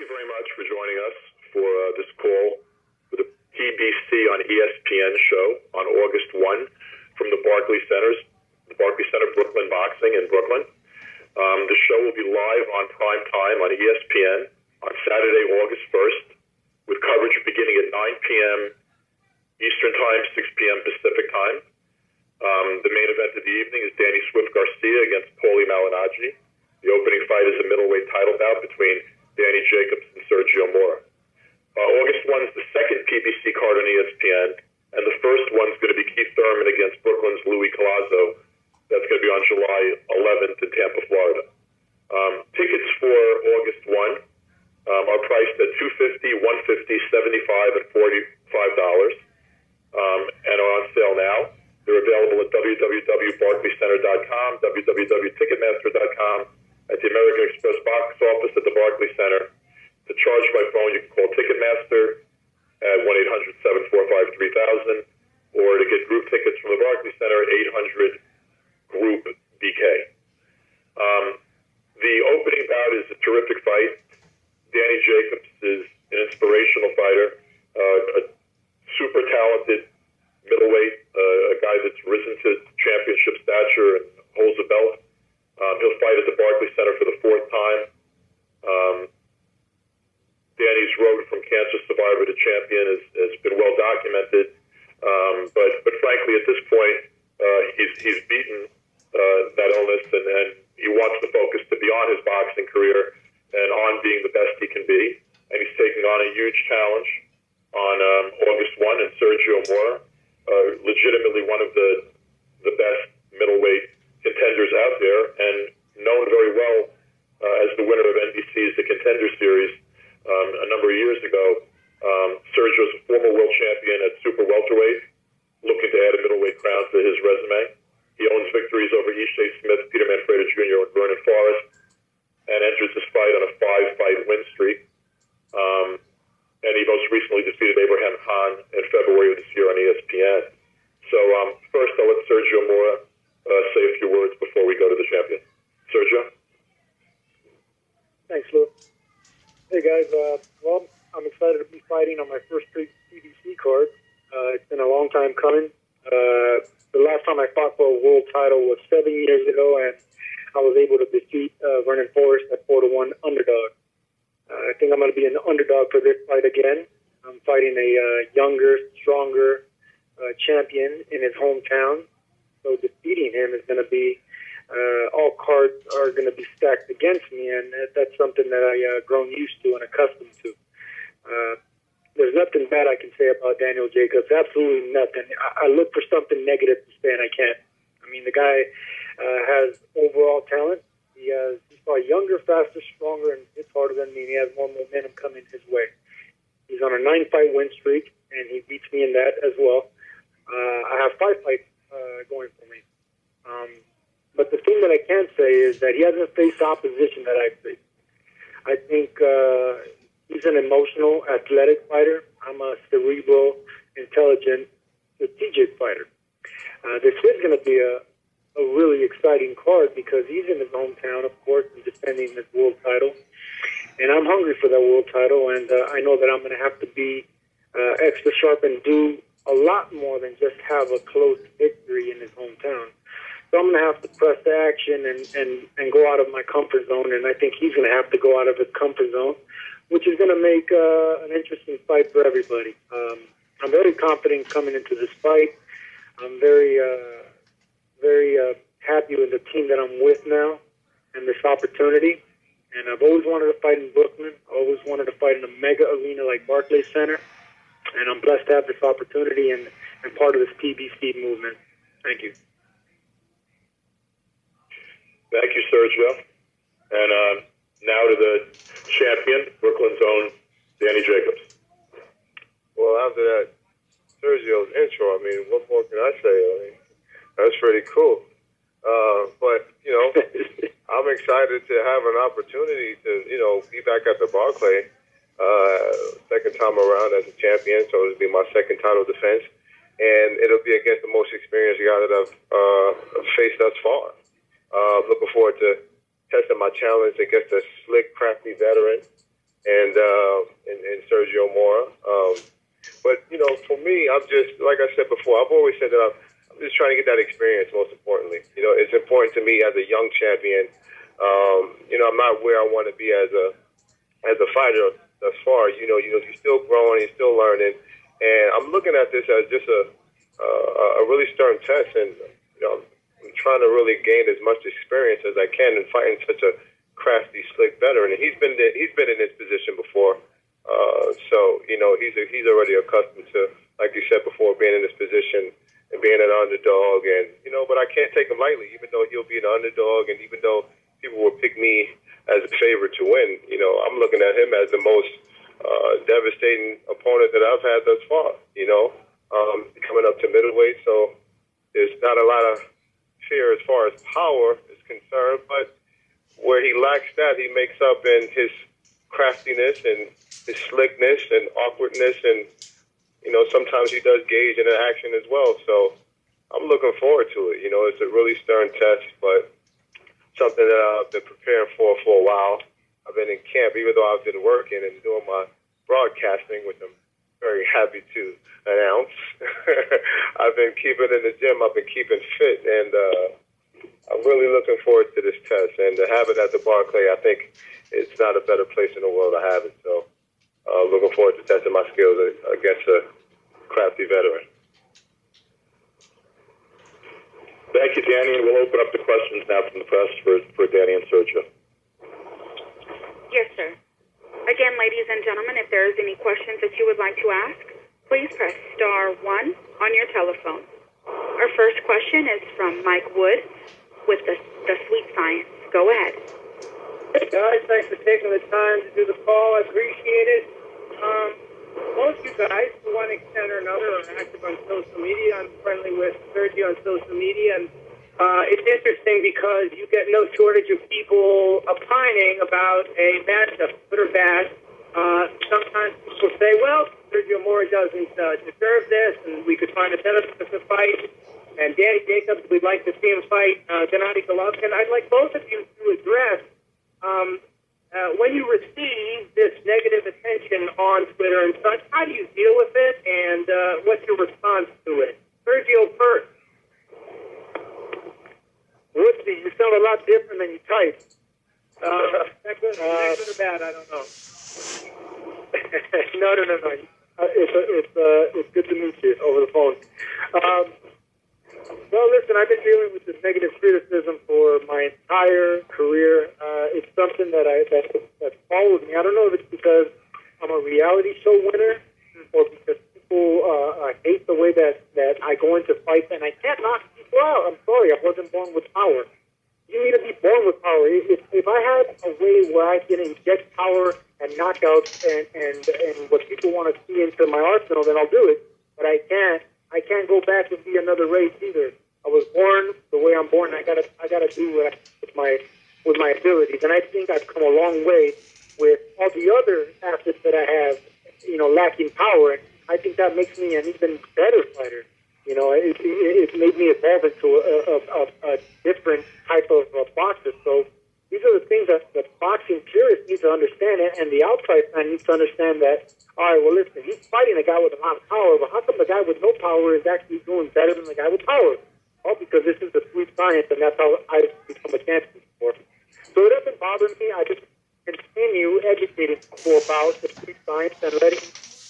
you very much for joining us for this call for the PBC on ESPN show on August 1 from the Barclays Center Brooklyn Boxing in Brooklyn. The show will be live on prime time on ESPN on Saturday, August 1st, with coverage beginning at 9 p.m. Eastern Time, 6 p.m. Pacific Time. The main event of the evening is Danny Swift Garcia against Malignaggi. The opening fight is a middleweight title bout between Danny Jacobs and Sergio Mora. August 1 is the second PBC card on ESPN, and the first one's going to be Keith Thurman against Brooklyn's Louis Collazo. That's going to be on July 11th in Tampa, Florida. Tickets for August 1 are priced at $250, $150, $75, and $45, and are on sale now. They're available at www.barclaycenter.com, www.ticketmaster.com, at the American Express box office at the Barclays Center. To charge by phone, you can call Ticketmaster at 1-800-745-3000, or to get group tickets from the Barclays Center at 800-GROUP-BK. The opening bout is a terrific fight. Danny Jacobs is an inspirational fighter, a super talented middleweight, a guy that's risen to championship stature and holds a belt. He'll fight at the Barclays Center for the fourth time. Danny's road from cancer survivor to champion has been well documented, but frankly, at this point, he's beaten that illness, and he wants the focus to be on his boxing career and on being the best he can be. And he's taking on a huge challenge on August 1, and Sergio Mora, legitimately one of the best middleweight contenders out there, and known very well as the winner of NBC's The Contender Series a number of years ago. Sergio's a former world champion at super welterweight, looking to add a middleweight crown to his resume. He owns victories over Ishai Smith, Peter Manfredo Jr., and Vernon Forrest, and enters this fight on a 5-fight win streak. And he most recently defeated Abraham Khan in February of this year on ESPN. So first, I'll let Sergio Mora say a few words before we go to the champion. Sergio? Thanks, Lou. Hey, guys. Well, I'm excited to be fighting on my first PBC card. It's been a long time coming. The last time I fought for a world title was 7 years ago, and I was able to defeat Vernon Forrest at 4-1 underdog. I think I'm going to be an underdog for this fight again. I'm fighting a younger, stronger champion in his hometown. So defeating him is going to be, all cards are going to be stacked against me, and that's something that I've grown used to and accustomed to. There's nothing bad I can say about Daniel Jacobs, absolutely nothing. I look for something negative to say, and I can't. I mean, the guy has overall talent. He's far younger, faster, stronger, and hits harder than me, and he has more momentum coming his way. He's on a 9-fight win streak, and he beats me in that as well. I have 5 fights going for me. But the thing that I can say is that he hasn't faced opposition that I've faced. I think he's an emotional, athletic fighter. I'm a cerebral, intelligent, strategic fighter. This is going to be a really exciting card because he's in his hometown, of course, and defending his world title. And I'm hungry for that world title, and I know that I'm going to have to be extra sharp and do a lot more than just have a close victory in his hometown. So I'm going to have to press the action and go out of my comfort zone, and I think he's going to have to go out of his comfort zone, which is going to make an interesting fight for everybody. I'm very confident coming into this fight. I'm very happy with the team that I'm with now and this opportunity. And I've always wanted to fight in Brooklyn. I always wanted to fight in a mega arena like Barclays Center. And I'm blessed to have this opportunity and part of this PBC movement. Thank you. Thank you, Sergio. And now to the champion, Brooklyn's own Danny Jacobs. Well, after that Sergio's intro, I mean, what more can I say? I mean, that's pretty cool. But, you know, I'm excited to have an opportunity to, you know, be back at the Barclay second time around as a champion. So it'll be my second title defense. And it'll be against the most experienced guy that I've faced thus far. Looking forward to testing my challenge against a slick, crafty veteran. and Sergio Mora. But, you know, for me, I'm just, like I said before, I've always said that I'm just trying to get that experience, most importantly. You know, it's important to me as a young champion. You know, I'm not where I want to be as a fighter thus far. You know, you're still growing, you're still learning. And I'm looking at this as just a really stern test. And, you know, I'm trying to really gain as much experience as I can in fighting such a crafty, slick veteran. And he's been in this position before. So, you know, he's already accustomed to, like you said before, being in this position and being an underdog. And, you know, but I can't take him lightly, even though he'll be an underdog and even though people will pick me as a favorite to win. You know, I'm looking at him as the most devastating opponent that I've had thus far, you know, coming up to middleweight. So there's not a lot of fear as far as power is concerned, but where he lacks that, he makes up in his craftiness and his slickness and awkwardness, and you know, sometimes he does gauge in an action as well. So I'm looking forward to it. You know, it's a really stern test, but something that I've been preparing for a while. I've been in camp, even though I've been working and doing my broadcasting, which I'm very happy to announce. I've been keeping in the gym. I've been keeping fit, and I'm really looking forward to this test. And to have it at the Barclay, I think it's not a better place in the world to have it. So looking forward to testing my skills against a crafty veteran. Thank you, Danny. And we'll open up the questions now from the press for Danny and Sergio. Yes, sir. Again, ladies and gentlemen, if there is any questions that you would like to ask, please press star 1 on your telephone. Our first question is from Mike Wood with the Sweet Science. Go ahead. Hey guys, thanks for taking the time to do the call. I appreciate it. Most of you guys, to one extent or another, are active on social media. I'm friendly with Sergio on social media, and it's interesting because you get no shortage of people opining about a matchup, good or bad. Sometimes people say, well, Sergio Mora doesn't deserve this, and we could find a better fight. And Danny Jacobs, we'd like to see him fight Gennady Golovkin. I'd like both of you to address when you receive this negative attention on Twitter and such, how do you deal with it, and what's your response to it? Sergio first. Whoopsie, you sound a lot different than you type. That good or bad, I don't know. No. It's good to meet you over the phone. Well, listen, I've been dealing with this negative criticism for my entire career. It's something that follows me. I don't know if it's because I'm a reality show winner or because people hate the way that I go into fights, and I can't knock people out. I'm sorry, I wasn't born with power. You need to be born with power. If I had a way where I can inject power and knockouts and what people want to see into my arsenal, then I'll do it. But I can't. I can't go back and be another race either. I was born the way I'm born. I gotta do with my abilities, and I think I've come a long way with all the other assets that I have. You know, lacking power. I think that makes me an even better fighter. You know, it made me evolve into a different type of boxer. So these are the things that the boxing purists need to understand, and the outside fan needs to understand that. All right, well, listen, he's fighting a guy with a lot of power, but how come the guy with no power is actually doing better than the guy with power? Well, because this is the sweet science, and that's how I become a champion for. So it doesn't bother me. I just continue educating people about the sweet science and letting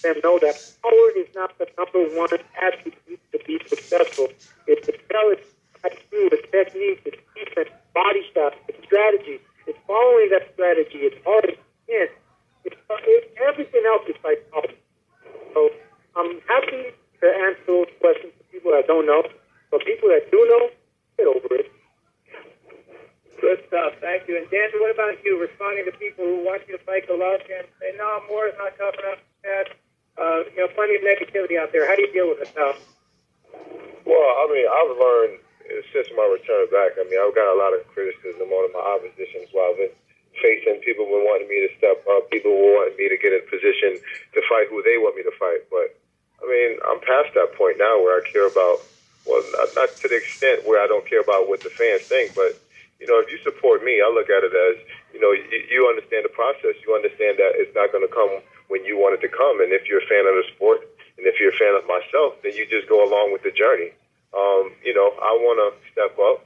them know that power is not the number one attribute to be successful. It's intelligence, IQ, it's technique, it's defense, body shots, it's strategy. It's following that strategy. It's hard, it's intense. Everything else is like power. So I'm happy to answer those questions to people that don't know. But people that do know, get over it. Good stuff. Thank you. And Danny, what about you? Responding to people who want you to fight Golovkin and say, no, Mora's not tough enough. Plenty of negativity out there. How do you deal with it now? Well, I mean, I've learned since my return back. I mean, I've got a lot of criticism on my oppositions while I've been facing people who wanted me to step up, people who wanted me to get in position to fight who they want me to fight. But, I mean, I'm past that point now where I care about, well, not to the extent where I don't care about what the fans think, but, you know, if you support me, I look at it as, you you understand the process. You understand that it's not going to come when you want it to come. And if you're a fan of the sport, and if you're a fan of myself, then you just go along with the journey. I want to step up.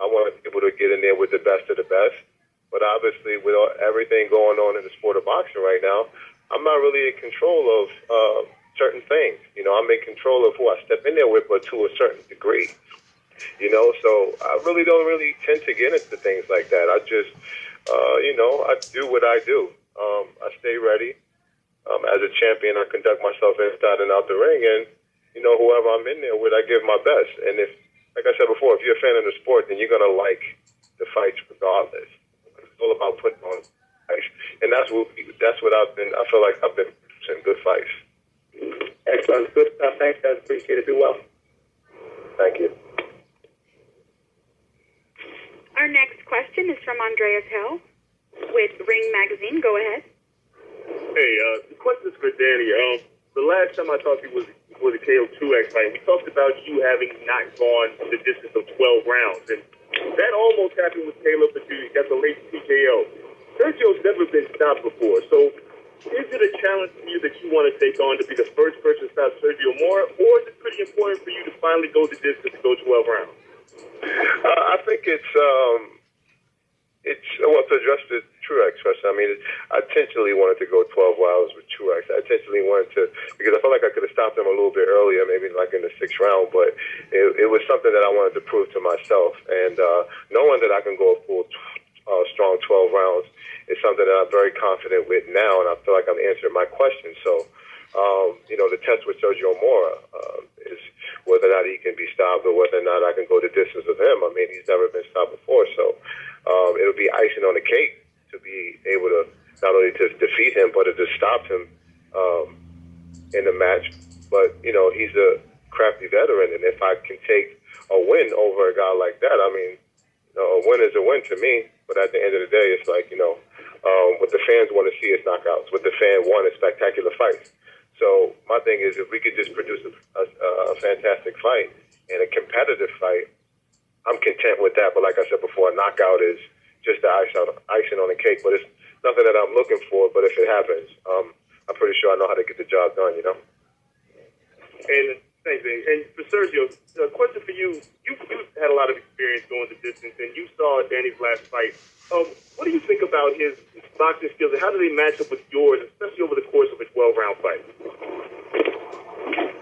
I want to be able to get in there with the best of the best. But obviously, with everything going on in the sport of boxing right now, I'm not really in control of certain things. I'm in control of who I step in there with, but to a certain degree. So I really don't tend to get into things like that. I just, I do what I do. I stay ready. As a champion, I conduct myself inside and out the ring, and, whoever I'm in there with, I give my best. And if, like I said before, if you're a fan of the sport, then you're going to like the fights regardless. It's all about putting on fights. And that's what I feel like I've been producing good fights. Excellent. Good stuff. Thanks, guys. Appreciate it. Do well. Thank you. Our next question is from Andreas Hell with Ring Magazine. Go ahead. Hey, the question is for Danny. The last time I talked to you was before the KO2X fight. We talked about you having not gone the distance of 12 rounds. And that almost happened with Caleb, but you got the late TKO. Sergio's never been stopped before. So is it a challenge for you that you want to take on to be the first person to stop Sergio Mora, or is it pretty important for you to finally go the distance to go 12 rounds? I think it's to address the Truex question. I mean, I intentionally wanted to go 12 rounds with Truex. I intentionally wanted to, because I felt like I could have stopped him a little bit earlier, maybe like in the 6th round, but it was something that I wanted to prove to myself. And knowing that I can go a full strong 12 rounds is something that I'm very confident with now, and I feel like I'm answering my question. So, the test with Sergio Mora is whether or not he can be stopped or whether or not I can go the distance of him. I mean, he's never been stopped before, so it'll be icing on the cake to be able to not only to defeat him, but to stop him in the match. But, he's a crafty veteran, and if I can take a win over a guy like that, I mean, a win is a win to me, but at the end of the day, it's like, what the fans want to see is knockouts. What the fan want is spectacular fights. So my thing is, if we could just produce a fantastic fight and a competitive fight, I'm content with that. But like I said before, a knockout is just the icing on the cake. But it's nothing that I'm looking for. But if it happens, I'm pretty sure I know how to get the job done, And thanks, Dave. And for Sergio, a question for you. You've had a lot of experience going the distance, and you saw Danny's last fight. What do you think about his boxing skills, and how do they match up with yours, especially over the course of a 12-round fight?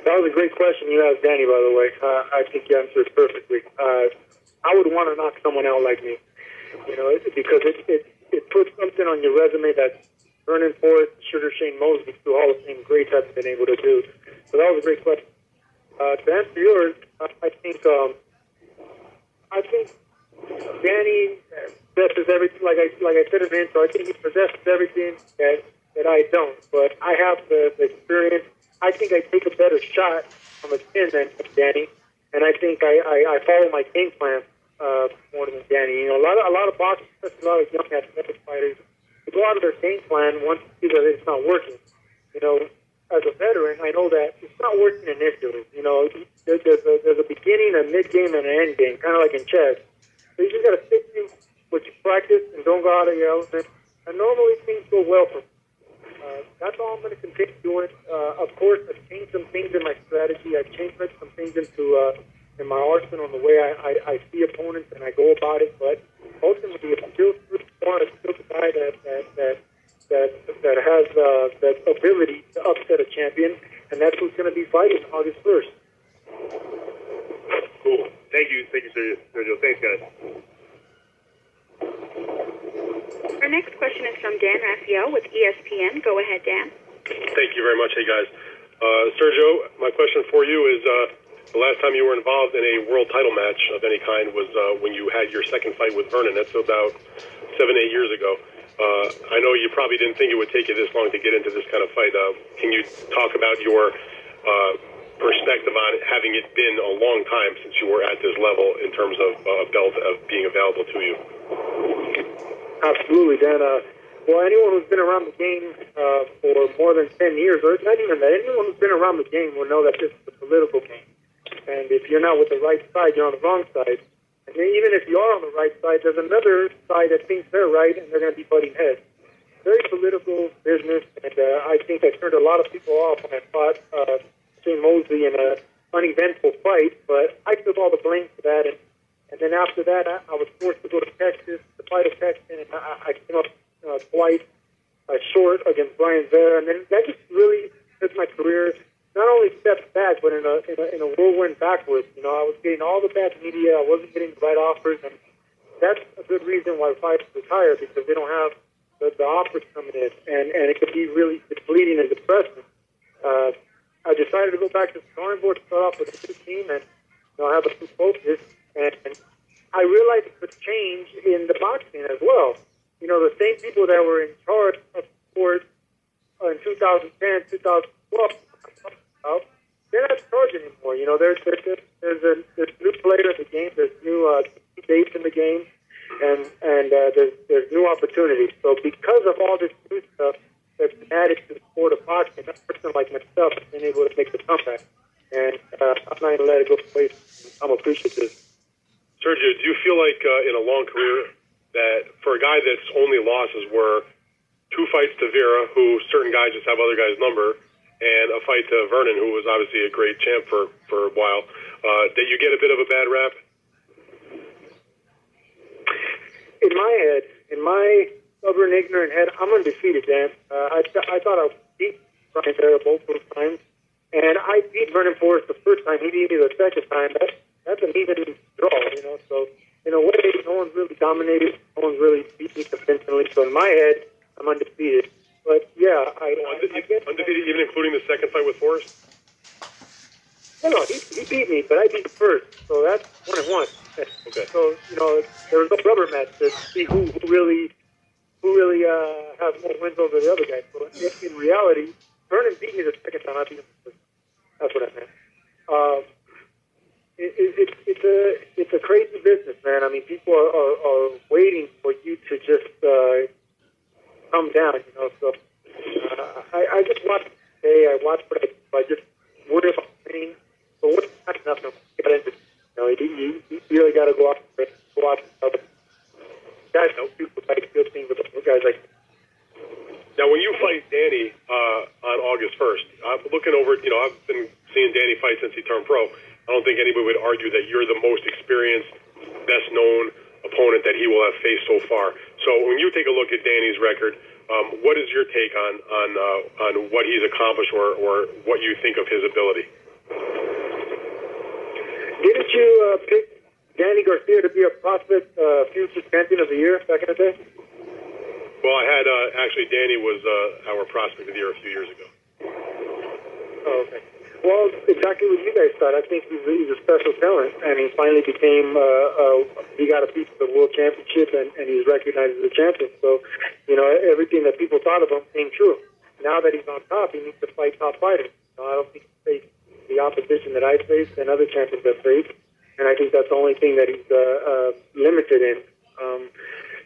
That was a great question you asked Danny, by the way. I think you answered it perfectly. I would want to knock someone out like me, because it puts something on your resume that Vernon Forrest, Sugar Shane Mosby, two Hall of Fame greats have been able to do. So that was a great question. To answer yours, I think Danny possesses everything. Like I said in the intro, I think he possesses everything that I don't. But I have the experience. I think I take a better shot from a chin than Danny, and I think I follow my game plan more than Danny. A lot of boxers, especially a lot of young athletic fighters, they go out of their game plan once they see that it's not working. As a veteran, I know that it's not working initially. There's a beginning, a mid-game, and an end game, kind of like in chess. So you just got to stick to what you practice and don't go out of your element. And normally things go well for me. That's all I'm going to continue doing. Of course, I've changed some things in my strategy. I've changed some things in my arsenal on the way I see opponents and I go about it. But ultimately, it's still a guy that has that ability to upset a champion, and that's who's going to be fighting August 1st. Cool. Thank you, Sergio. Thanks, guys. Our next question is from Dan Rafael with ESPN. Go ahead, Dan. Thank you very much. Hey, guys. Sergio, my question for you is the last time you were involved in a world title match of any kind was when you had your second fight with Vernon. That's about 7-8 years ago. I know you probably didn't think it would take you this long to get into this kind of fight. Can you talk about your perspective on having it been a long time since you were at this level in terms of belt being available to you? Absolutely, Dan. Well, anyone who's been around the game for more than 10 years, or not even that, anyone who's been around the game will know that this is a political game. And if you're not with the right side, you're on the wrong side. And then even if you are on the right side, there's another side that thinks they're right, and they're going to be butting heads. Very political business, and I think I turned a lot of people off when I fought Shane Mosley in an uneventful fight, but I took all the blame for that. And then after that, I was forced to go to Texas, to fight a Texan, and I came up twice short against Brian Vera, and then that just really took my career not only steps back, but in a whirlwind backwards. You know, I was getting all the bad media, I wasn't getting the right offers, and that's a good reason why fighters retire, because they don't have the offers coming in, and it could be really depleting and depressing. I decided to go back to the drawing board, start off with a new team, and have a new focus. And I realized it could change in the boxing as well. You know, the same people that were in charge of sport in 2010, 2012, they're not in charge anymore. You know, there's new players in the game, there's new dates in the game, and there's new opportunities. So because of all this new stuff that's been added to the sport of boxing, a person like myself has been able to make the comeback. And I'm not going to let it go to waste. I'm appreciative. Sergio, do you feel like in a long career that for a guy that's only losses were 2 fights to Vera, who certain guys just have other guys' number, and a fight to Vernon, who was obviously a great champ for a while, that you get a bit of a bad rap? In my head, in my stubborn, ignorant head, I'm undefeated, Dan. I thought I beat Brian Vera both those times, and I beat Vernon Forrest the first time. He beat me the second time. That's an even draw, you know. So in a way, no one's really dominated. No one's really beat me convincingly. So in my head, I'm undefeated. But yeah, I guess undefeated, even including the second fight with Forrest. No, he beat me, but I beat him first. So that's 1-1. Okay. So there was no rubber match to see who really has more wins over the other guy. So in reality, Vernon beat me the second time. I beat him first. That's what I meant. It's a crazy business, man. I mean, people are waiting for you to just come down, you know. So I just watched today. I watched what I just worry about winning. But what's not enough? You really got to go out and watch other guys. People like good things about guys like. Now, when you fight Danny on August 1st, I'm looking over. You know, I've been seeing Danny fight since he turned pro. I don't think anybody would argue that you're the most experienced, best-known opponent that he will have faced so far. So when you take a look at Danny's record, what is your take on what he's accomplished or what you think of his ability? Didn't you pick Danny Garcia to be a prospect future champion of the year back in the day? Well, I had actually Danny was our prospect of the year a few years ago. Oh, okay. Well, exactly what you guys thought. I think he's a special talent, and he finally became, he got a piece of the world championship, and he's recognized as a champion. So, you know, everything that people thought of him came true. Now that he's on top, he needs to fight top fighters. You know, I don't think he faced the opposition that I faced and other champions have faced, and I think that's the only thing that he's limited in.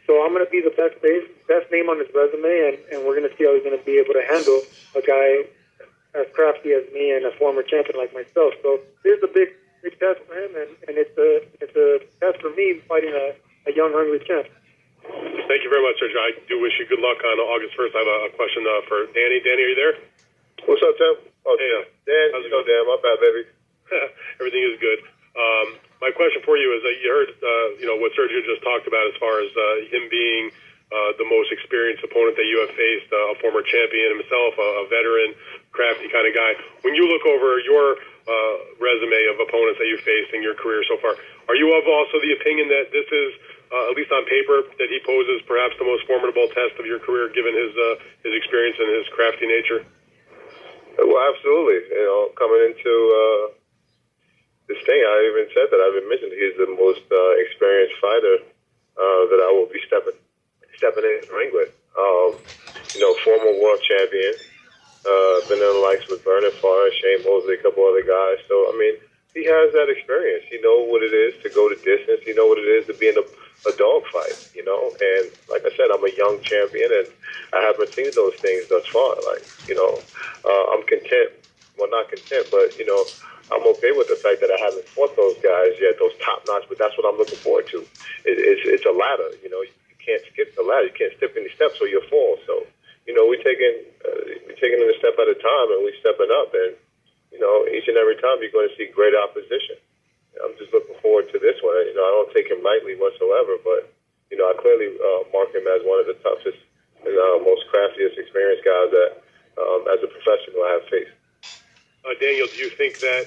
So I'm going to be the best name on his resume, and we're going to see how he's going to be able to handle a guy as crafty as me and a former champion like myself. So this is a big test for him, and it's a test for me fighting a young, hungry champ. Thank you very much, Sergio. I do wish you good luck on August 1st. I have a question for Danny. Danny, are you there? What's up, Tim? Oh, hey, Dan, Dan, my bad, baby. Everything is good. My question for you is that you heard, what Sergio just talked about as far as him being the most experienced opponent that you have faced, a former champion himself, a veteran, crafty kind of guy. When you look over your resume of opponents that you faced in your career so far, are you of also the opinion that this is, at least on paper, that he poses perhaps the most formidable test of your career, given his experience and his crafty nature? Well, absolutely. You know, coming into this thing, I even said that. I've been mentioned he's the most experienced fighter that I will be stepping in the ring with. Former world champion, been in the likes with Vernon Forrest, Shane Mosley, a couple other guys. So, I mean, he has that experience. He knows what it is to go the distance. He knows what it is to be in a dogfight, you know. And like I said, I'm a young champion, and I haven't seen those things thus far. I'm content. Well, not content, but, I'm okay with the fact that I haven't fought those guys yet, those top notch. But that's what I'm looking forward to. It's a ladder. You know, you can't skip the ladder. You can't skip any steps or you'll fall. So, you know, we're taking it a step at a time, and we're stepping up. And you know, each and every time you're going to see great opposition. I'm just looking forward to this one. You know, I don't take him lightly whatsoever, but you know, I clearly mark him as one of the toughest and most craftiest, experienced guys that, as a professional, I have faced. Daniel, do you think that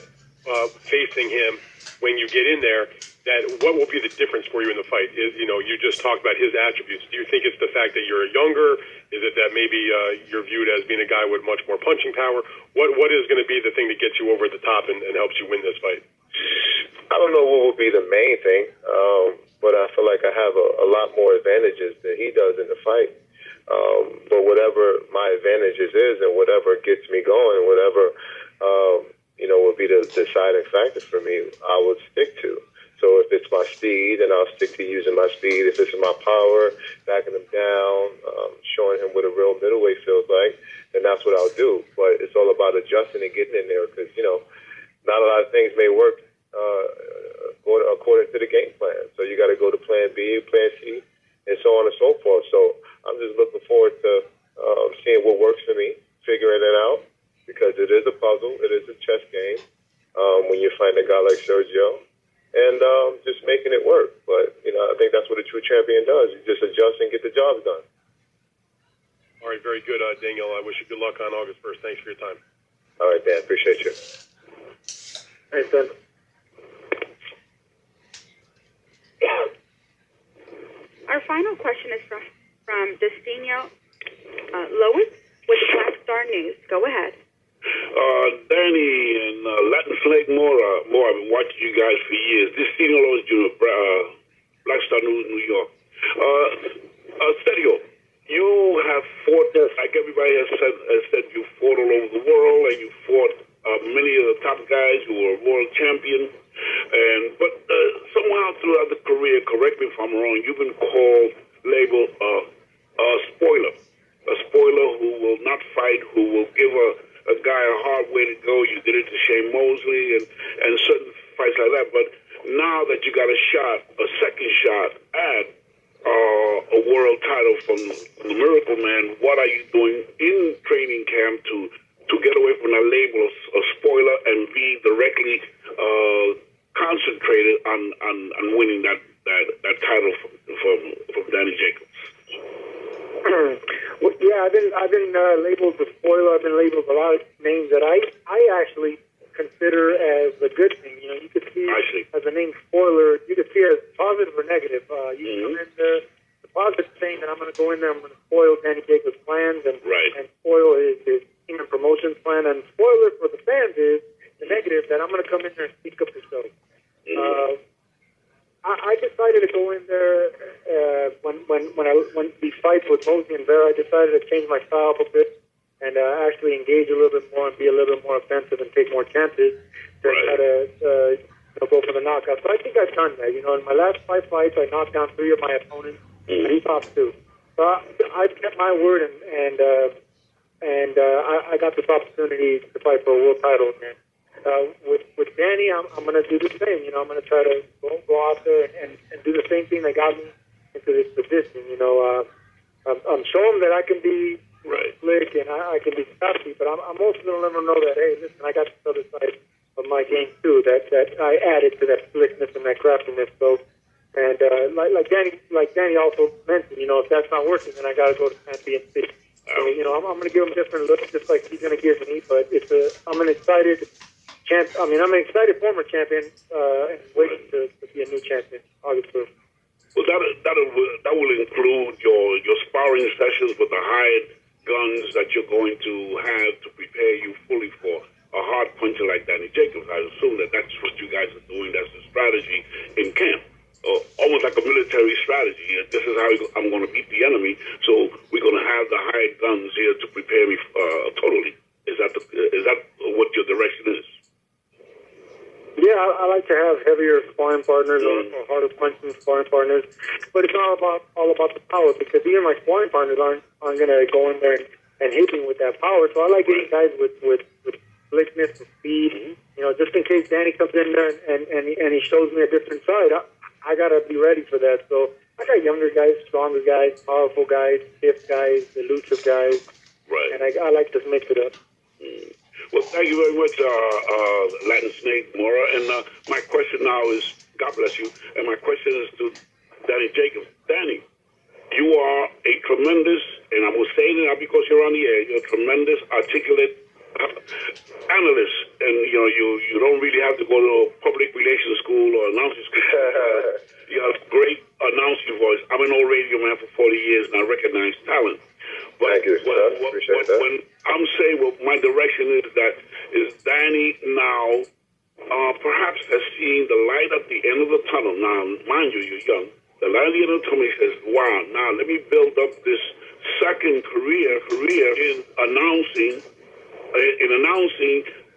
facing him when you get in there, that what will be the difference for you in the fight? Is, you know, you just talked about his attributes. Do you think it's the fact that you're younger? Is it that maybe you're viewed as being a guy with much more punching power? What is going to be the thing that gets you over the top and helps you win this fight? I don't know what will be the main thing, but I feel like I have a lot more advantages than he does in the fight. But whatever my advantages is and whatever gets me going, whatever you know, will be the deciding factor for me, I would stick to. So if it's my speed, then I'll stick to using my speed. If it's my power, backing him down, showing him what a real middleweight feels like, then that's what I'll do. But it's all about adjusting and getting in there because, you know, not a lot of things may work according to the game plan. So you got to go to plan B, plan C, and so on and so forth. So I'm just looking forward to seeing what works for me, figuring it out, because it is a puzzle. It is a chess game when you find a guy like Sergio, and just making it work. But, you know, I think that's what a true champion does. You just adjust and get the job done. All right, very good, Daniel. I wish you good luck on August 1st. Thanks for your time. All right, Dan. Appreciate you. Thanks, Ben. Our final question is from Destino Lois with Black Star News. Go ahead. Danny and Latin Snake Mora, I've been watching you guys for years. This is Lois Jr., Black Star News, New York. Sergio, you have fought, like everybody has said, you fought all over the world, and you fought many of the top guys who were world champion. But somehow throughout the career, correct me if I'm wrong, you've been labeled a spoiler who will not fight, who will give a guy a hard way to go. You did it to Shane Mosley and certain fights like that. But now that you got a second shot at a world title from the Miracle Man, what are you doing in training camp to get away from that label of spoiler and be directly concentrated on winning that title from Danny Jacobs? Well, yeah, I've been labeled the spoiler. I've been labeled a lot of names that I actually consider as a good thing. You know, you could see as the name spoiler, you could see it as positive or negative. You can come in there, the positive saying that I'm going to go in there, I'm going to spoil Danny Jacobs' plans and spoil his team and promotions plan. And spoiler for the fans is the negative, that I'm going to come in there and speak up the show. I decided to go in there when these fights with Mosley and Vera. I decided to change my style up a bit and actually engage a little bit more and be a little bit more offensive and take more chances to try to go for the knockout. So I think I've done that. You know, in my last 5 fights, I knocked down 3 of my opponents and he stopped 2. So I've kept my word and I got this opportunity to fight for a world title again. With Danny, I'm going to do the same. You know, I'm going to try to go out there and do the same thing that got me into this position. You know, I'm showing that I can be slick and I can be crafty, but I'm also going to let them know that, hey, listen, I got this other side of my game too that I added to that slickness and that craftiness. So, and like Danny also mentioned, you know, if that's not working, then I got to go to plan B and C. So, you know, I'm going to give him different looks, just like he's going to give me. But I'm an excited I'm an excited former champion and waiting to be a new champion, August 1st. Well, that will include your sparring sessions with the hired guns that you're going to have to prepare you fully for a hard puncher like Danny Jacobs. I assume that's what you guys are doing. That's the strategy in camp. Almost like a military strategy. This is how I'm going to beat the enemy. So we're going to have the hired guns here to prepare me totally. Is that what your direction is? Yeah, I like to have heavier sparring partners or harder punching sparring partners, but it's all about the power, because even my sparring partners aren't going to go in there and hit me with that power. So I like getting guys with slickness, the speed. You know, just in case Danny comes in there and he shows me a different side, I gotta be ready for that. So I got younger guys, stronger guys, powerful guys, stiff guys, elusive guys, Right. and I like to mix it up. Well, thank you very much, Latin Snake, Mora. And my question now is, God bless you, and my question is to Danny Jacobs. Danny, you are a tremendous, and I will say it now because you're on the air, you're a tremendous, articulate analyst. And, you don't really have to go to a public relations school or announcing school. You have great announcing voice. I'm an old radio man for 40 years, and I recognize talent. But Thank you, sir. Appreciate that. When I'm saying what my direction is Danny now perhaps has seen the light at the end of the tunnel. Now, mind you, you're young. The light at the end of the tunnel, he says, wow, now let me build up this second career in announcing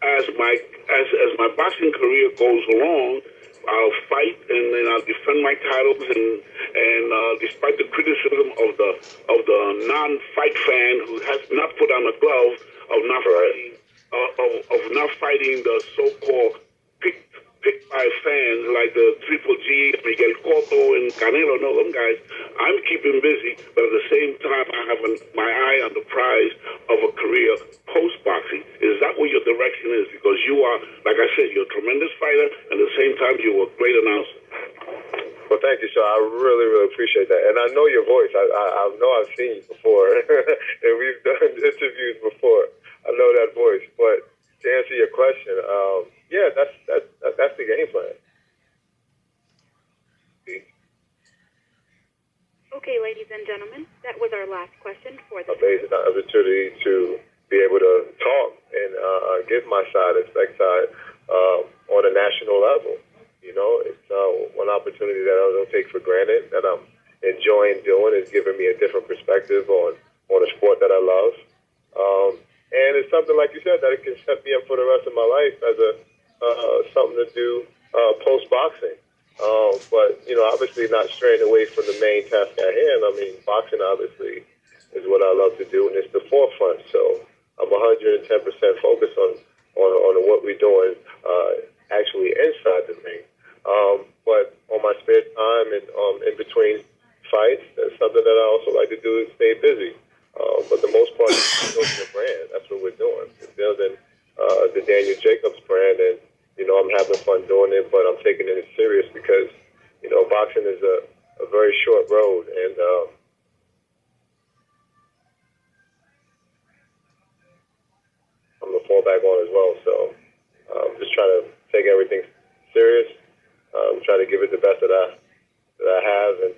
as my boxing career goes along. I'll fight and then I'll defend my titles and despite the criticism of the non-fight fan who has not put on a glove of not fighting the so-called picked by fans like the Triple G, Miguel Cotto, and Canelo and all them guys. I'm keeping busy, but at the same time I have my eye on the prize of a career post-boxing. Is that what your direction is? Because you are, like I said, you're a tremendous fighter, and at the same time you're a great announcer. Well, thank you, sir. I really, really appreciate that. And I know your voice. I know I've seen you before, and we've done interviews before. I know that voice. But to answer your question, yeah, that's the game plan. Okay, ladies and gentlemen, that was our last question for the Amazing opportunity to be able to talk and give my side, expect side, on a national level. You know, it's one opportunity that I don't take for granted, that I'm enjoying doing. It's giving me a different perspective on a sport that I love. And it's something, like you said, that it can set me up for the rest of my life as something to do post-boxing. But, obviously not straying away from the main task at hand. I mean, boxing, obviously, is what I love to do, and it's the forefront. So I'm 110% focused on what we're doing actually inside the ring. But on my spare time and in between fights, that's something that I also like to do is stay busy. But the most part is building the brand. That's what we're doing. We're building the Daniel Jacobs brand, and I'm having fun doing it, but I'm taking it serious because boxing is a very short road, and I'm gonna fall back on as well. So I'm just trying to take everything serious. Try to give it the best that I have, and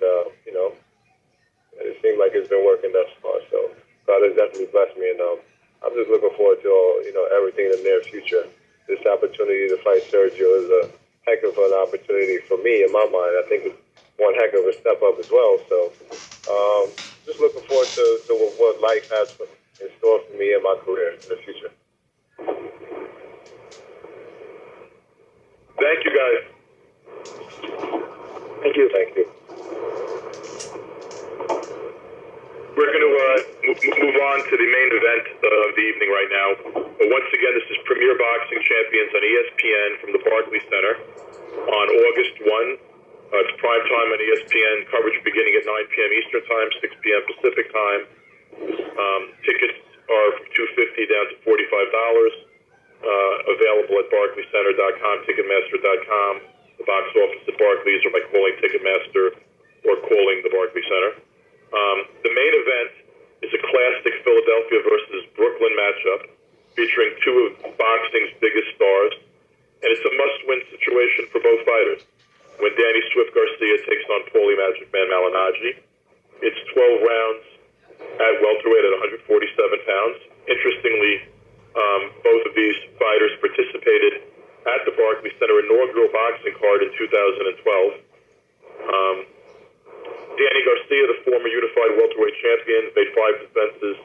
it seems like it's been working thus far. So God has definitely blessed me, and I'm just looking forward to everything in the near future. This opportunity to fight Sergio is a heck of an opportunity for me in my mind. I think it's one heck of a step up as well. So just looking forward to what life has in store for me in my career in the future. Thank you, guys. Thank you. Thank you. We're going to move on to the main event of the evening right now. But once again, this is Premier Boxing Champions on ESPN from the Barclays Center on August 1. It's prime time on ESPN, coverage beginning at 9 p.m. Eastern Time, 6 p.m. Pacific Time. Tickets are from $250 down to $45. Available at barclayscenter.com, ticketmaster.com, the box office at Barclays, or by calling Ticketmaster or calling the Barclays Center. The main event is a classic Philadelphia versus Brooklyn matchup featuring two of boxing's biggest stars, and it's a must-win situation for both fighters. When Danny Swift Garcia takes on Paulie Magic Man Malignaggi, it's 12 rounds at welterweight at 147 pounds. Interestingly, both of these fighters participated at the Barclays Center inaugural boxing card in 2012. Danny Garcia, the former unified welterweight champion, made 5 defenses,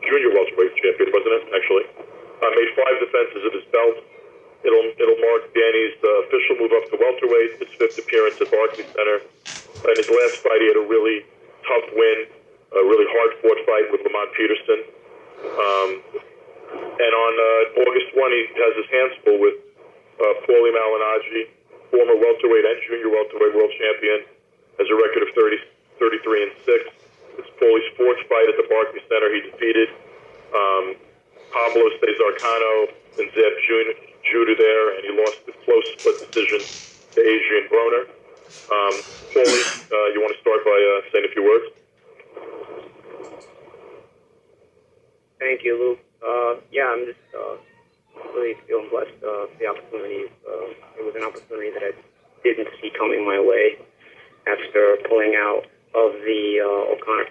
junior welterweight champion, wasn't it, actually? Made 5 defenses of his belt. It'll mark Danny's official move up to welterweight, his 5th appearance at Barclays Center. And his last fight, he had a really tough win, a really hard-fought fight with Lamont Peterson. And on August 1, he has his hands full with Paulie Malignaggi, former welterweight and junior welterweight world champion, has a record of 33-6. It's Paulie's fourth fight at the Barclays Center. He defeated Pablo Cesarcano and Zeb Judah there, and he lost the close split decision to Adrian Broner. Paulie, you want to start by saying a few words? Thank you, Lou. Yeah, I'm just really feeling blessed. The opportunity, it was an opportunity that I didn't see coming my way after pulling out of the O'Connor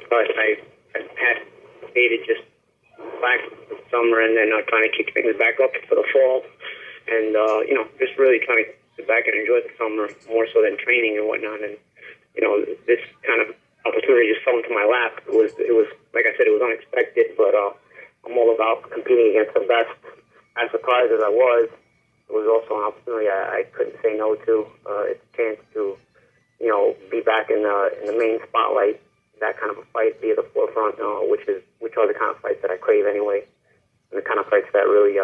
fight. I had stated just back for the summer and then trying to kick things back up for the fall. And, just really trying to sit back and enjoy the summer more so than training and whatnot. And, this kind of opportunity just fell into my lap. It was like I said, it was unexpected, but I'm all about competing against the best. As surprised as I was, it was also an opportunity I couldn't say no to. It's a chance to, be back in the main spotlight, that kind of a fight, be at the forefront, which are the kind of fights that I crave anyway, and the kind of fights that really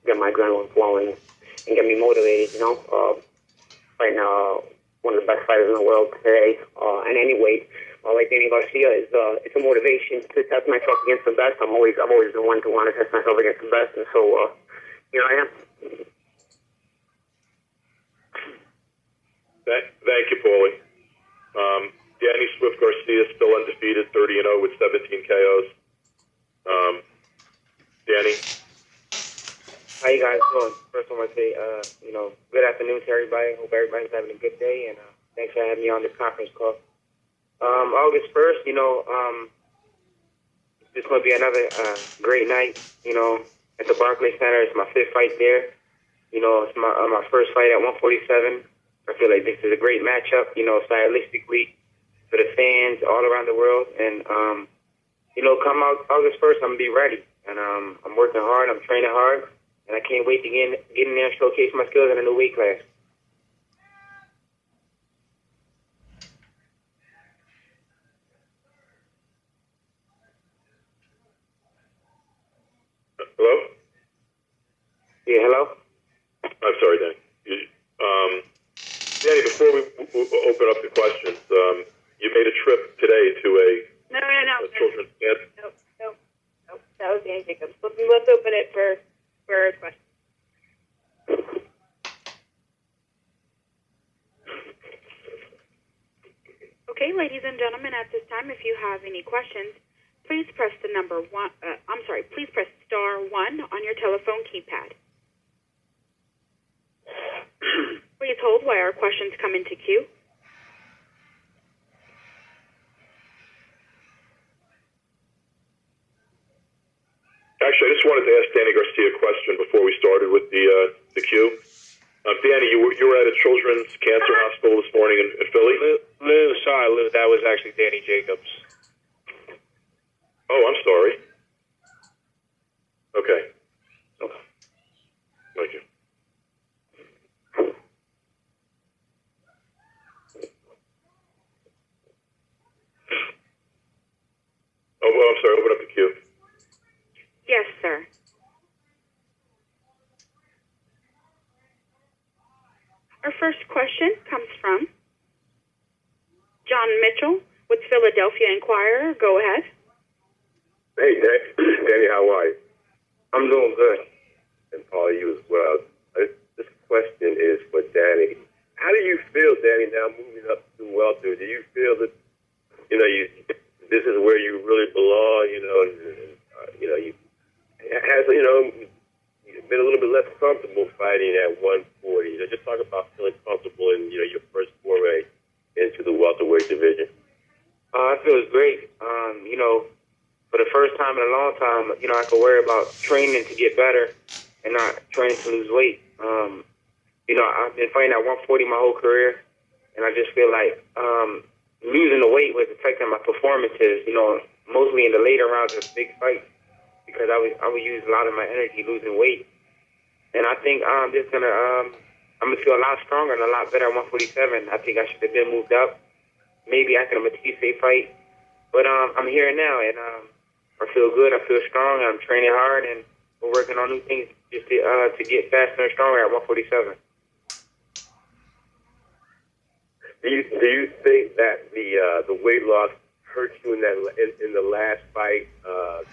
get my adrenaline flowing and get me motivated. Fighting one of the best fighters in the world today, and any weight, like Danny Garcia, it's a motivation to test myself against the best. I've always been one to want to test myself against the best, and so here I am. Thank you, Paulie. Danny Swift Garcia still undefeated, 30-0 with 17 KOs. Danny? How you guys doing? First, I want to say, good afternoon to everybody. Hope everybody's having a good day, and thanks for having me on this conference call. August 1st, it's going to be another great night, at the Barclays Center. It's my fifth fight there. It's my first fight at 147. I feel like this is a great matchup, stylistically for the fans all around the world. And, come out August 1st, I'm going to be ready. And I'm working hard. I'm training hard. And I can't wait to get in there and showcase my skills in a new weight class. Hello? Yeah, hello? I'm sorry, Danny. Danny, before we open up the questions, you made a trip today to a children's camp. No. That was Danny Jacobs. Let's open it for questions. Okay, ladies and gentlemen, at this time, if you have any questions, please press the number one. Please press *1 on your telephone keypad. Please hold while our questions come into queue. Actually, I just wanted to ask Danny Garcia a question before we started with the queue. Danny, you were at a children's cancer hospital this morning in Philly? Lou, that was actually Danny Jacobs. Oh, I'm sorry. Okay. Thank you. Oh, well, I'm sorry. Open up the queue. Yes, sir. Our first question comes from John Mitchell with Philadelphia Inquirer. Go ahead. Hey, Danny, how are you? I'm doing good. And Paul, you as well. This question is for Danny. How do you feel, Danny, now moving up to welter? Do you feel that, this is where you really belong, you've been a little bit less comfortable fighting at 140. Just talk about feeling comfortable in, your first foray into the welterweight division. I feel it's great. For the first time in a long time, I could worry about training to get better and not training to lose weight. I've been fighting at 140 my whole career, and I just feel like losing the weight was affecting my performances, mostly in the later rounds of big fights, because I would use a lot of my energy losing weight. And I think I'm gonna feel a lot stronger and a lot better at 147. I think I should have been moved up, maybe after the Matisse fight. But I'm here now, and I feel good. I feel strong. I'm training hard, and we're working on new things just to get faster and stronger at 147. Do you think that the weight loss hurt you in the last fight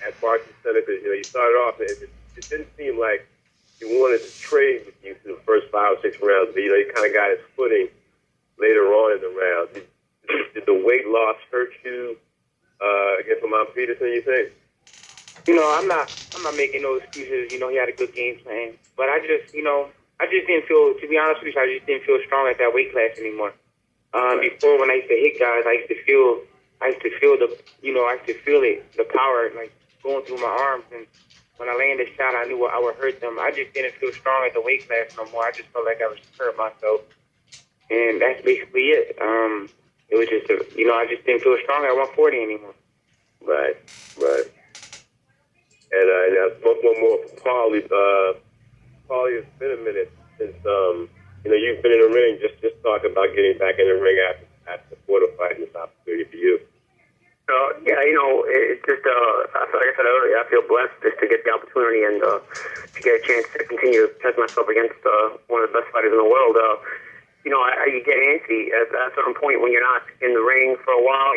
at Barclays Center? Because you started off and it didn't seem like he wanted to trade with you through the first 5 or 6 rounds, but he kind of got his footing later on in the round. Did the weight loss hurt you against Lamont Peterson, you think? I'm not making no excuses. He had a good game plan, but I just didn't feel, to be honest with you, I just didn't feel strong at that weight class anymore. Before, when I used to hit guys, I used to feel the power like going through my arms, and when I landed a shot, I knew I would hurt them. I just didn't feel strong at the weight class no more. I just felt like I was hurt myself, and that's basically it. It was just, I just didn't feel strong at 140 anymore. Right. And one more for Paulie. Paulie, it's been a minute since you've been in the ring. Just talk about getting back in the ring after the quarter fight and this opportunity for you. It's just like I said earlier, I feel blessed just to get the opportunity and to get a chance to continue to test myself against one of the best fighters in the world. You get antsy at a certain point when you're not in the ring for a while.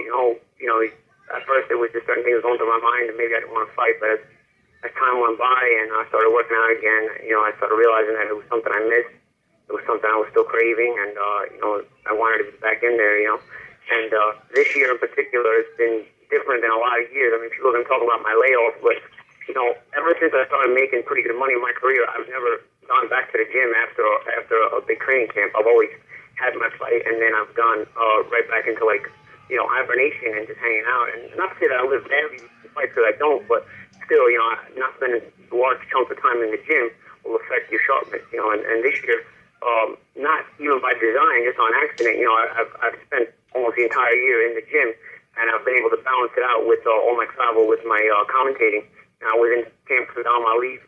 At first it was just certain things going through my mind, and maybe I didn't want to fight, but as time went by and I started working out again, I started realizing that it was something I missed. It was something I was still craving, and I wanted to be back in there. And this year in particular, it's been different than a lot of years. I mean, people are going to talk about my layoff, but ever since I started making pretty good money in my career, I've never gone back to the gym after a big training camp. I've always had my fight, and then I've gone right back into hibernation and just hanging out. And not to say that I live badly with the fight, because I don't, but still, not spending large chunks of time in the gym will affect your sharpness. And this year, not even by design, just on accident, I've spent almost the entire year in the gym, and I've been able to balance it out with all my travel with my commentating. And I was in camp for Dom Ali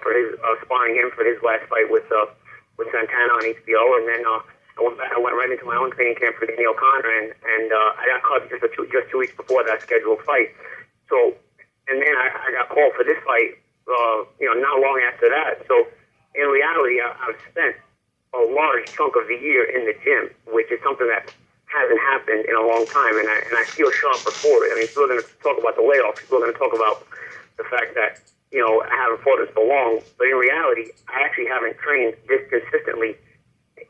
for his sparring him for his last fight with Santana on HBO, and then I went right into my own training camp for Daniel Conner, and I got caught just 2 weeks before that scheduled fight. So, and then I got called for this fight, not long after that. So, in reality, I've spent a large chunk of the year in the gym, which is something that hasn't happened in a long time, and I feel sharper for it. I mean, people are going to talk about the layoff. People are going to talk about the fact that, I haven't fought in so long, but in reality, I actually haven't trained this consistently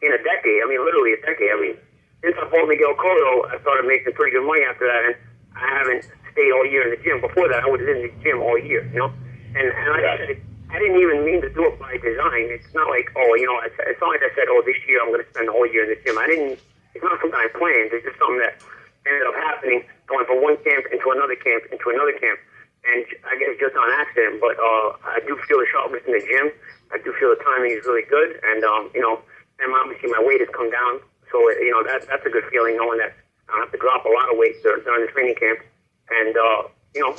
in a decade. I mean, literally a decade. I mean, since I fought Miguel Cotto, I started making pretty good money after that, and I haven't stayed all year in the gym. Before that, I was in the gym all year, And like I said, I didn't even mean to do it by design. It's not like, it's not like I said, this year I'm going to spend the whole year in the gym. It's not something I planned. It's just something that ended up happening, going from one camp into another camp into another camp. And I guess just on accident, but I do feel the sharpness in the gym. I do feel the timing is really good, and and obviously my weight has come down, so that's a good feeling, knowing that I don't have to drop a lot of weight during the training camp, and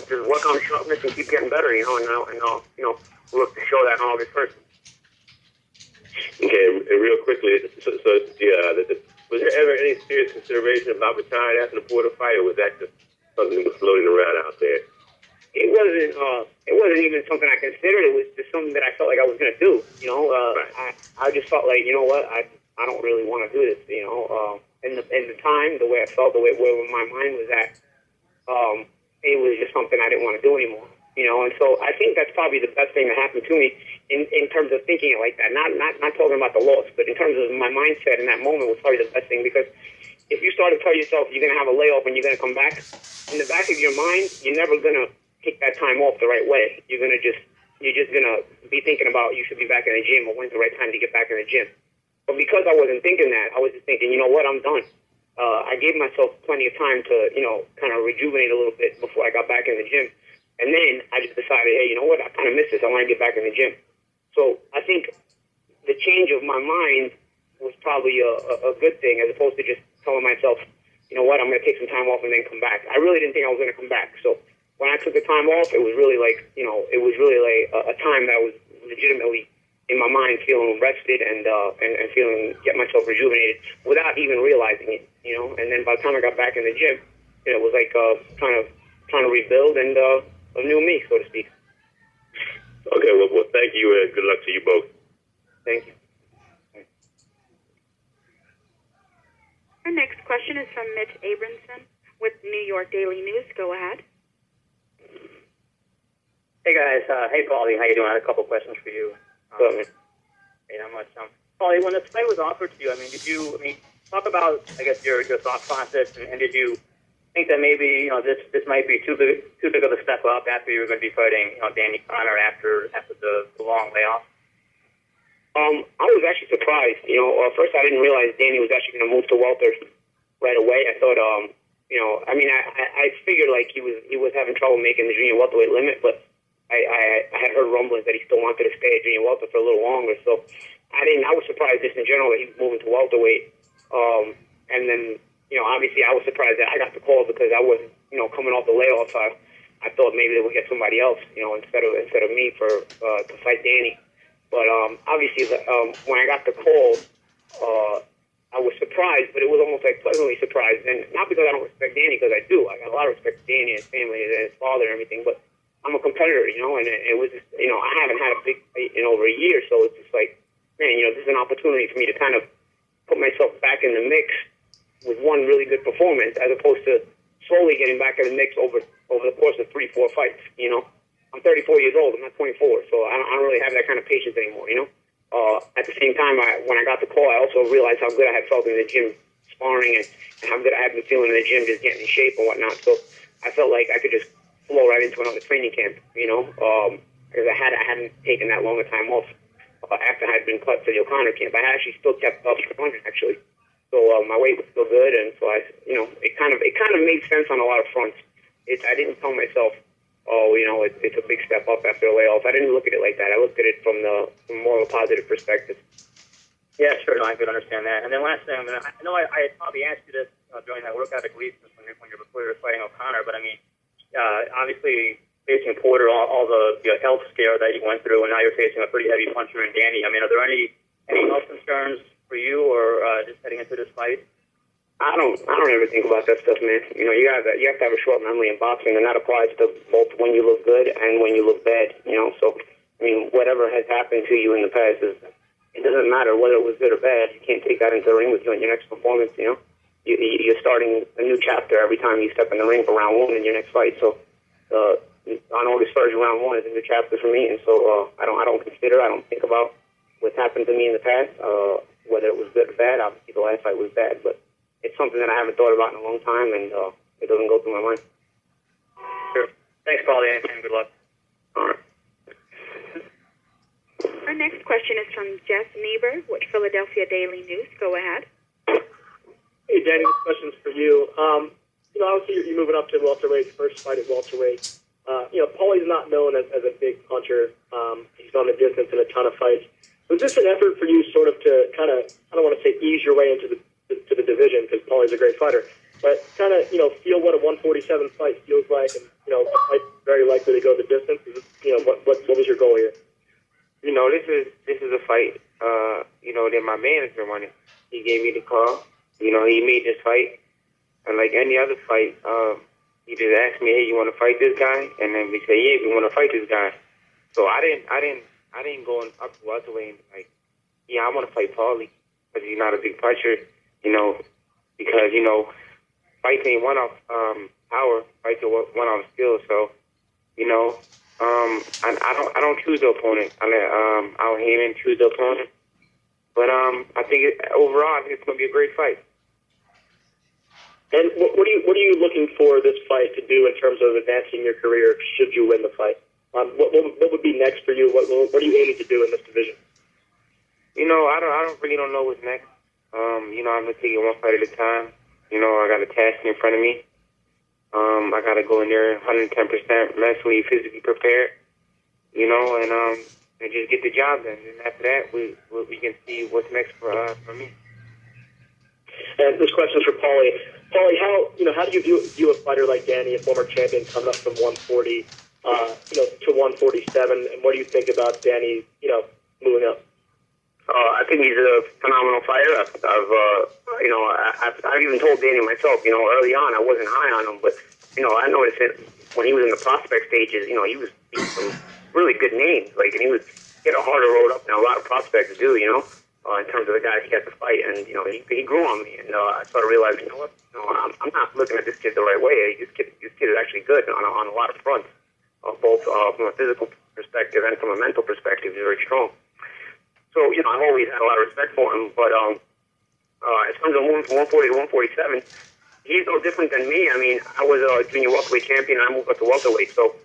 just work on the sharpness and keep getting better, and look to show that on August 1st. Okay, and real quickly, was there ever any serious consideration about retiring after the Porter fight, or was that just something that was floating around out there? It wasn't even something I considered. It was just something that I felt like I was going to do. I just felt like, I don't really want to do this. In the time, the way I felt, where my mind was at, it was just something I didn't want to do anymore. And so I think that's probably the best thing that happened to me in terms of thinking it like that. Not talking about the loss, but in terms of my mindset in that moment was probably the best thing, because if you start to tell yourself you're going to have a layoff and you're going to come back, in the back of your mind, you're never going to take that time off the right way. You're just gonna be thinking about you should be back in the gym, or when's the right time to get back in the gym. But because I wasn't thinking that, I was just thinking, you know what, I'm done. I gave myself plenty of time to, kind of rejuvenate a little bit before I got back in the gym. And then I just decided, hey, you know what, I kind of miss this. I want to get back in the gym. So I think the change of my mind was probably a good thing, as opposed to just telling myself, you know what, I'm going to take some time off and then come back. I really didn't think I was going to come back. So when I took the time off, it was really like, a time that was legitimately in my mind feeling rested and feeling, get myself rejuvenated without even realizing it, And then by the time I got back in the gym, it was like trying to rebuild and a new me, so to speak. Okay, well, thank you, and good luck to you both. Thank you. Our next question is from Mitch Abramson with New York Daily News. Go ahead. Hey guys, hey Paulie, how you doing? I had a couple questions for you. Hey, not much. Paulie, when this fight was offered to you, talk about, I guess, your thought process, and did you think that maybe this might be too big of a step up after you were going to be fighting Danny Connor after the long layoff? I was actually surprised. First I didn't realize Danny was actually going to move to welter right away. I thought, I figured like he was having trouble making the junior welterweight limit, but I had heard rumblings that he still wanted to stay at junior welter for a little longer. So I was surprised just in general that he was moving to welterweight. And then, obviously I was surprised that I got the call because I wasn't, coming off the layoff. I thought maybe they would get somebody else, instead of me to fight Danny. But obviously, when I got the call, I was surprised, but it was almost like pleasantly surprised. And not because I don't respect Danny, because I do. I got a lot of respect for Danny and his family and his father and everything. But I'm a competitor, and it was just, I haven't had a big fight in over a year. So it's just like, man, this is an opportunity for me to kind of put myself back in the mix with one really good performance, as opposed to slowly getting back in the mix over the course of 3-4 fights. I'm 34 years old. I'm not 24, so I don't really have that kind of patience anymore. At the same time, when I got the call, I also realized how good I had felt in the gym sparring and how good I had been feeling in the gym, just getting in shape and whatnot. So I felt like I could just flow right into another training camp, because I hadn't taken that long a time off after I had been cut for the O'Connor camp. I actually still kept up 100 actually, so my weight was still good, and so it kind of made sense on a lot of fronts. I didn't tell myself, it's a big step up after a layoff. I didn't look at it like that. I looked at it from more of a positive perspective. Yeah, sure. No, I could understand that. And then last thing, I know I probably asked you this during that workout at Gleason's when you were fighting O'Connor, but obviously facing Porter, all the health scare that you went through, and now you're facing a pretty heavy puncher in Danny. Are there any health concerns for you, or just heading into this fight? I don't ever think about that stuff, man. You have to have a short memory in boxing, and that applies to both when you look good and when you look bad. So whatever has happened to you in the past it doesn't matter whether it was good or bad. You can't take that into the ring with you in your next performance. You're starting a new chapter every time you step in the ring for round one in your next fight. So on August 1st, round one is a new chapter for me, and so I don't think about what's happened to me in the past, whether it was good or bad. Obviously, the last fight was bad, but it's something that I haven't thought about in a long time, and it doesn't go through my mind. Sure. Thanks, Paulie, and good luck. All right. Our next question is from Jeff Niebuhr with Philadelphia Daily News. Go ahead. Hey, Danny, this question's for you. Obviously you're moving up to welterweight, first fight at welterweight. Paulie's not known as a big puncher. He's gone the distance in a ton of fights. Was this an effort for you sort of to kind of, I don't want to say ease your way into the division, because Paulie's a great fighter, but kind of, feel what a 147 fight feels like, and, a fight very likely to go the distance? What was your goal here? This is a fight, that my manager wanted. He gave me the call. He made this fight. And like any other fight, he just asked me, hey, you want to fight this guy? And then we say, yeah, we want to fight this guy. So I didn't go up to welterweight and like, yeah, I want to fight Paulie because he's not a big puncher, because, fights ain't one off power, fights are one off skill. So, I don't choose the opponent. I'll aim and choose the opponent. But I think overall, it's going to be a great fight. And what are you looking for this fight to do in terms of advancing your career should you win the fight? What would be next for you? What are you aiming to do in this division? I really don't know what's next. I'm gonna take it one fight at a time. I got a task in front of me. I gotta go in there 110% mentally, physically prepared. And just get the job done. And after that, we can see what's next for me. And this question is for Paulie. Paulie, how do you view a fighter like Danny, a former champion, coming up from 140, to 147? And what do you think about Danny, moving up? I think he's a phenomenal fighter. I've even told Danny myself, early on I wasn't high on him, but I noticed that when he was in the prospect stages, he was beating some really good names. Like, and he had a harder road up than a lot of prospects do, you know, in terms of the guys he had to fight. And, you know, he grew on me. And I started realizing, you know what, I'm not looking at this kid the right way. This kid is actually good on a lot of fronts, both from a physical perspective and from a mental perspective. He's very strong. So, you know, I've always had a lot of respect for him. But as terms of moving from 140 to 147, he's no different than me. I mean, I was a junior welterweight champion, and I moved up to welterweight. So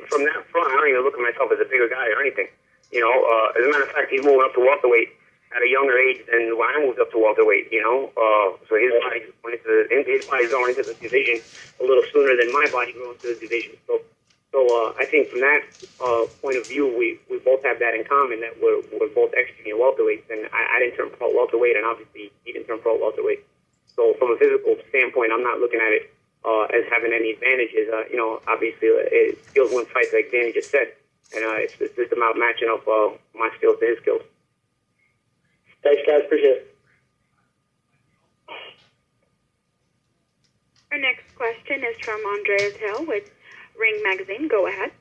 from that front, I don't even look at myself as a bigger guy or anything. You know, as a matter of fact, he's moving up to welterweight at a younger age than when I moved up to welterweight. You know, so his body's going into the division a little sooner than my body grew into the division. So I think from that point of view, we both have that in common, that we're both ex-junior welterweights, and I didn't turn pro welterweight, and obviously he didn't turn pro welterweight. So from a physical standpoint, I'm not looking at it as having any advantages. You know, obviously skills win fights, like Danny just said, and it's just about matching up my skills to his skills. Thanks, guys. Appreciate it. Our next question is from Andreas Hill with Ring Magazine. Go ahead.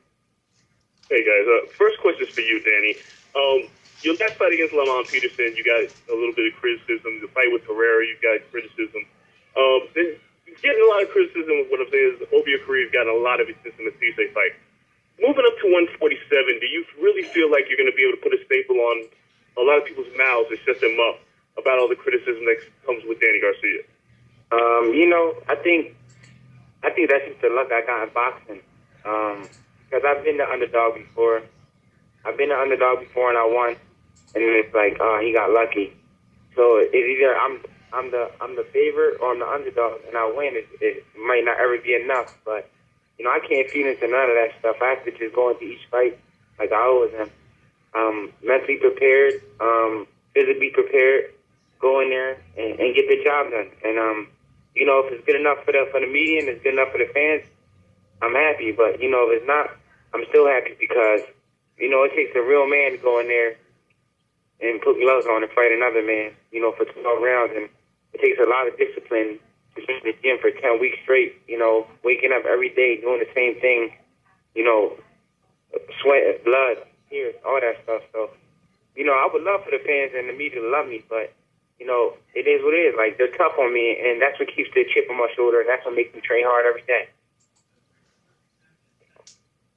Hey, guys. First question is for you, Danny. Your last fight against Lamont Peterson, you got a little bit of criticism. The fight with Herrera, you got criticism. Then you're getting a lot of criticism. What I'm saying is, over your career, you've gotten a lot of it since the Cisse fight. Moving up to 147, do you really feel like you're going to be able to put a staple on a lot of people's mouths and shut them up about all the criticism that comes with Danny Garcia? You know, I think that's just the luck I got in boxing. Because I've been the underdog before. And I won. And then it's like, he got lucky. So it's either I'm the favorite or I'm the underdog, and I win. It might not ever be enough, but you know, I can't feed into none of that stuff. I have to just go into each fight like I always am. Mentally prepared, physically prepared, go in there and get the job done. And you know, if it's good enough for the media and it's good enough for the fans, I'm happy. But you know, if it's not, I'm still happy because you know, it takes a real man to go in there and put gloves on and fight another man, you know, for 12 rounds. And it takes a lot of discipline to be in the gym for 10 weeks straight, you know, waking up every day, doing the same thing, you know, sweat, blood, tears, all that stuff. So, you know, I would love for the fans and the media to love me, but, you know, it is what it is. Like, they're tough on me, and that's what keeps the chip on my shoulder. That's what makes me train hard every day.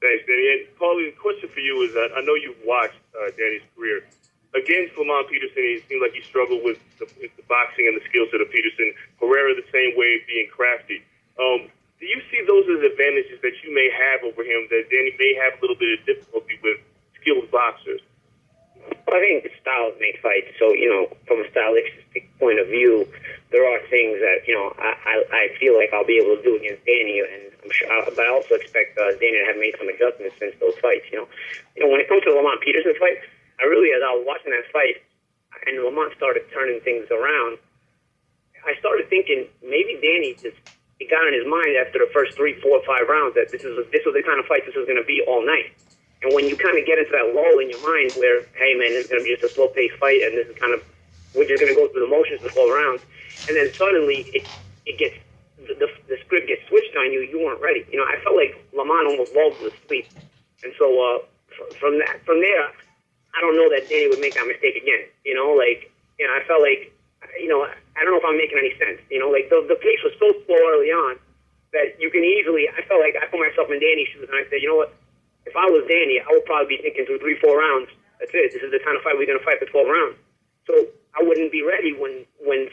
Thanks, Danny. And Paulie, the question for you is that I know you've watched Danny's career. Against Lamont Peterson, it seemed like he struggled with the boxing and the skill set of Peterson. Herrera the same way, being crafty. Do you see those as advantages that you may have over him that Danny may have a little bit of difficulty with skilled boxers? I think styles make fights. So, you know, from a stylistic point of view, there are things that, you know, I feel like I'll be able to do against Danny, and I'm sure, but I also expect Danny to have made some adjustments since those fights. You know, when it comes to the Lamont Peterson fight, I really, as I was watching that fight, and Lamont started turning things around, I started thinking maybe Danny it got in his mind after the first 3, 4, 5 rounds that this was the kind of fight this was going to be all night. And when you kind of get into that lull in your mind where, hey man, this is going to be just a slow-paced fight, and this is kind of, we're just going to go through the motions for 12 rounds, and then suddenly it gets, the script gets switched on you, you weren't ready. You know, I felt like Lamont almost lulled to sleep. And so from there, I don't know that Danny would make that mistake again. You know, like, you know, I felt like, you know, I don't know if I'm making any sense. You know, like the pace was so slow early on that you can easily, I felt like I put myself in Danny's shoes and I said, you know what, if I was Danny, I would probably be thinking through 3, 4 rounds. That's it. This is the kind of fight we're going to fight for 12 rounds. So I wouldn't be ready when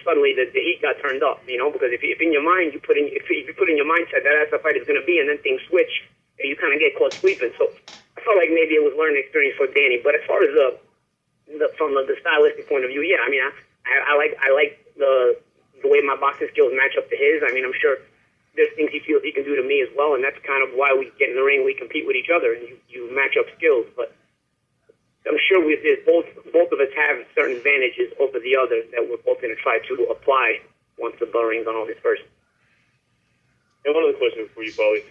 suddenly the heat got turned up, you know, because if in your mind if you put in your mindset that that's the fight is going to be, and then things switch, and you kind of get caught sleeping. So I felt like maybe it was learning experience for Danny. But as far as from the stylistic point of view, yeah, I mean, I like the way my boxing skills match up to his. I mean, I'm sure there's things he feels he can do to me as well, and that's kind of why we get in the ring. We compete with each other, and you match up skills. But I'm sure both of us have certain advantages over the other that we're both going to try to apply once the bell rings on August 1st. And one other question for you, Paulie.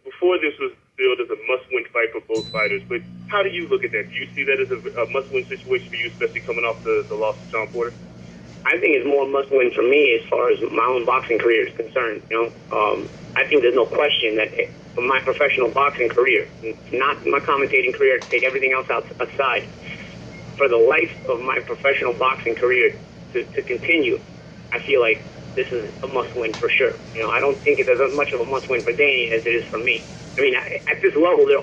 Before this was billed as a must-win fight for both fighters, but how do you look at that? Do you see that as a must-win situation for you, especially coming off the loss to Sean Porter? I think it's more must-win for me as far as my own boxing career is concerned. You know, I think there's no question that my professional boxing career, not my commentating career, to take everything else aside. For the life of my professional boxing career to continue, I feel like this is a must-win for sure. I don't think it's as much of a must-win for Danny as it is for me. I mean, at this level, you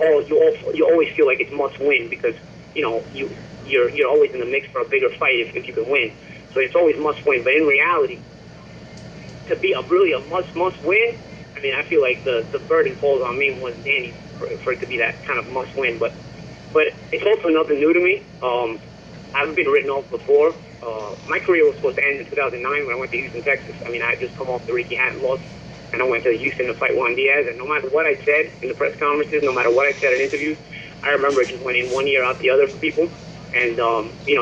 always feel like it's must-win because you're always in the mix for a bigger fight if you can win. So it's always must-win. But in reality, to be really a must-win, I mean, I feel like the burden falls on me more than Danny for it to be that kind of must-win. But it's also nothing new to me. I've been written off before. My career was supposed to end in 2009 when I went to Houston, Texas. I mean, I had just come off the Ricky Hatton loss, and I went to Houston to fight Juan Diaz. And no matter what I said in the press conferences, no matter what I said in interviews, I remember it just went in 1 year out the other for people. And,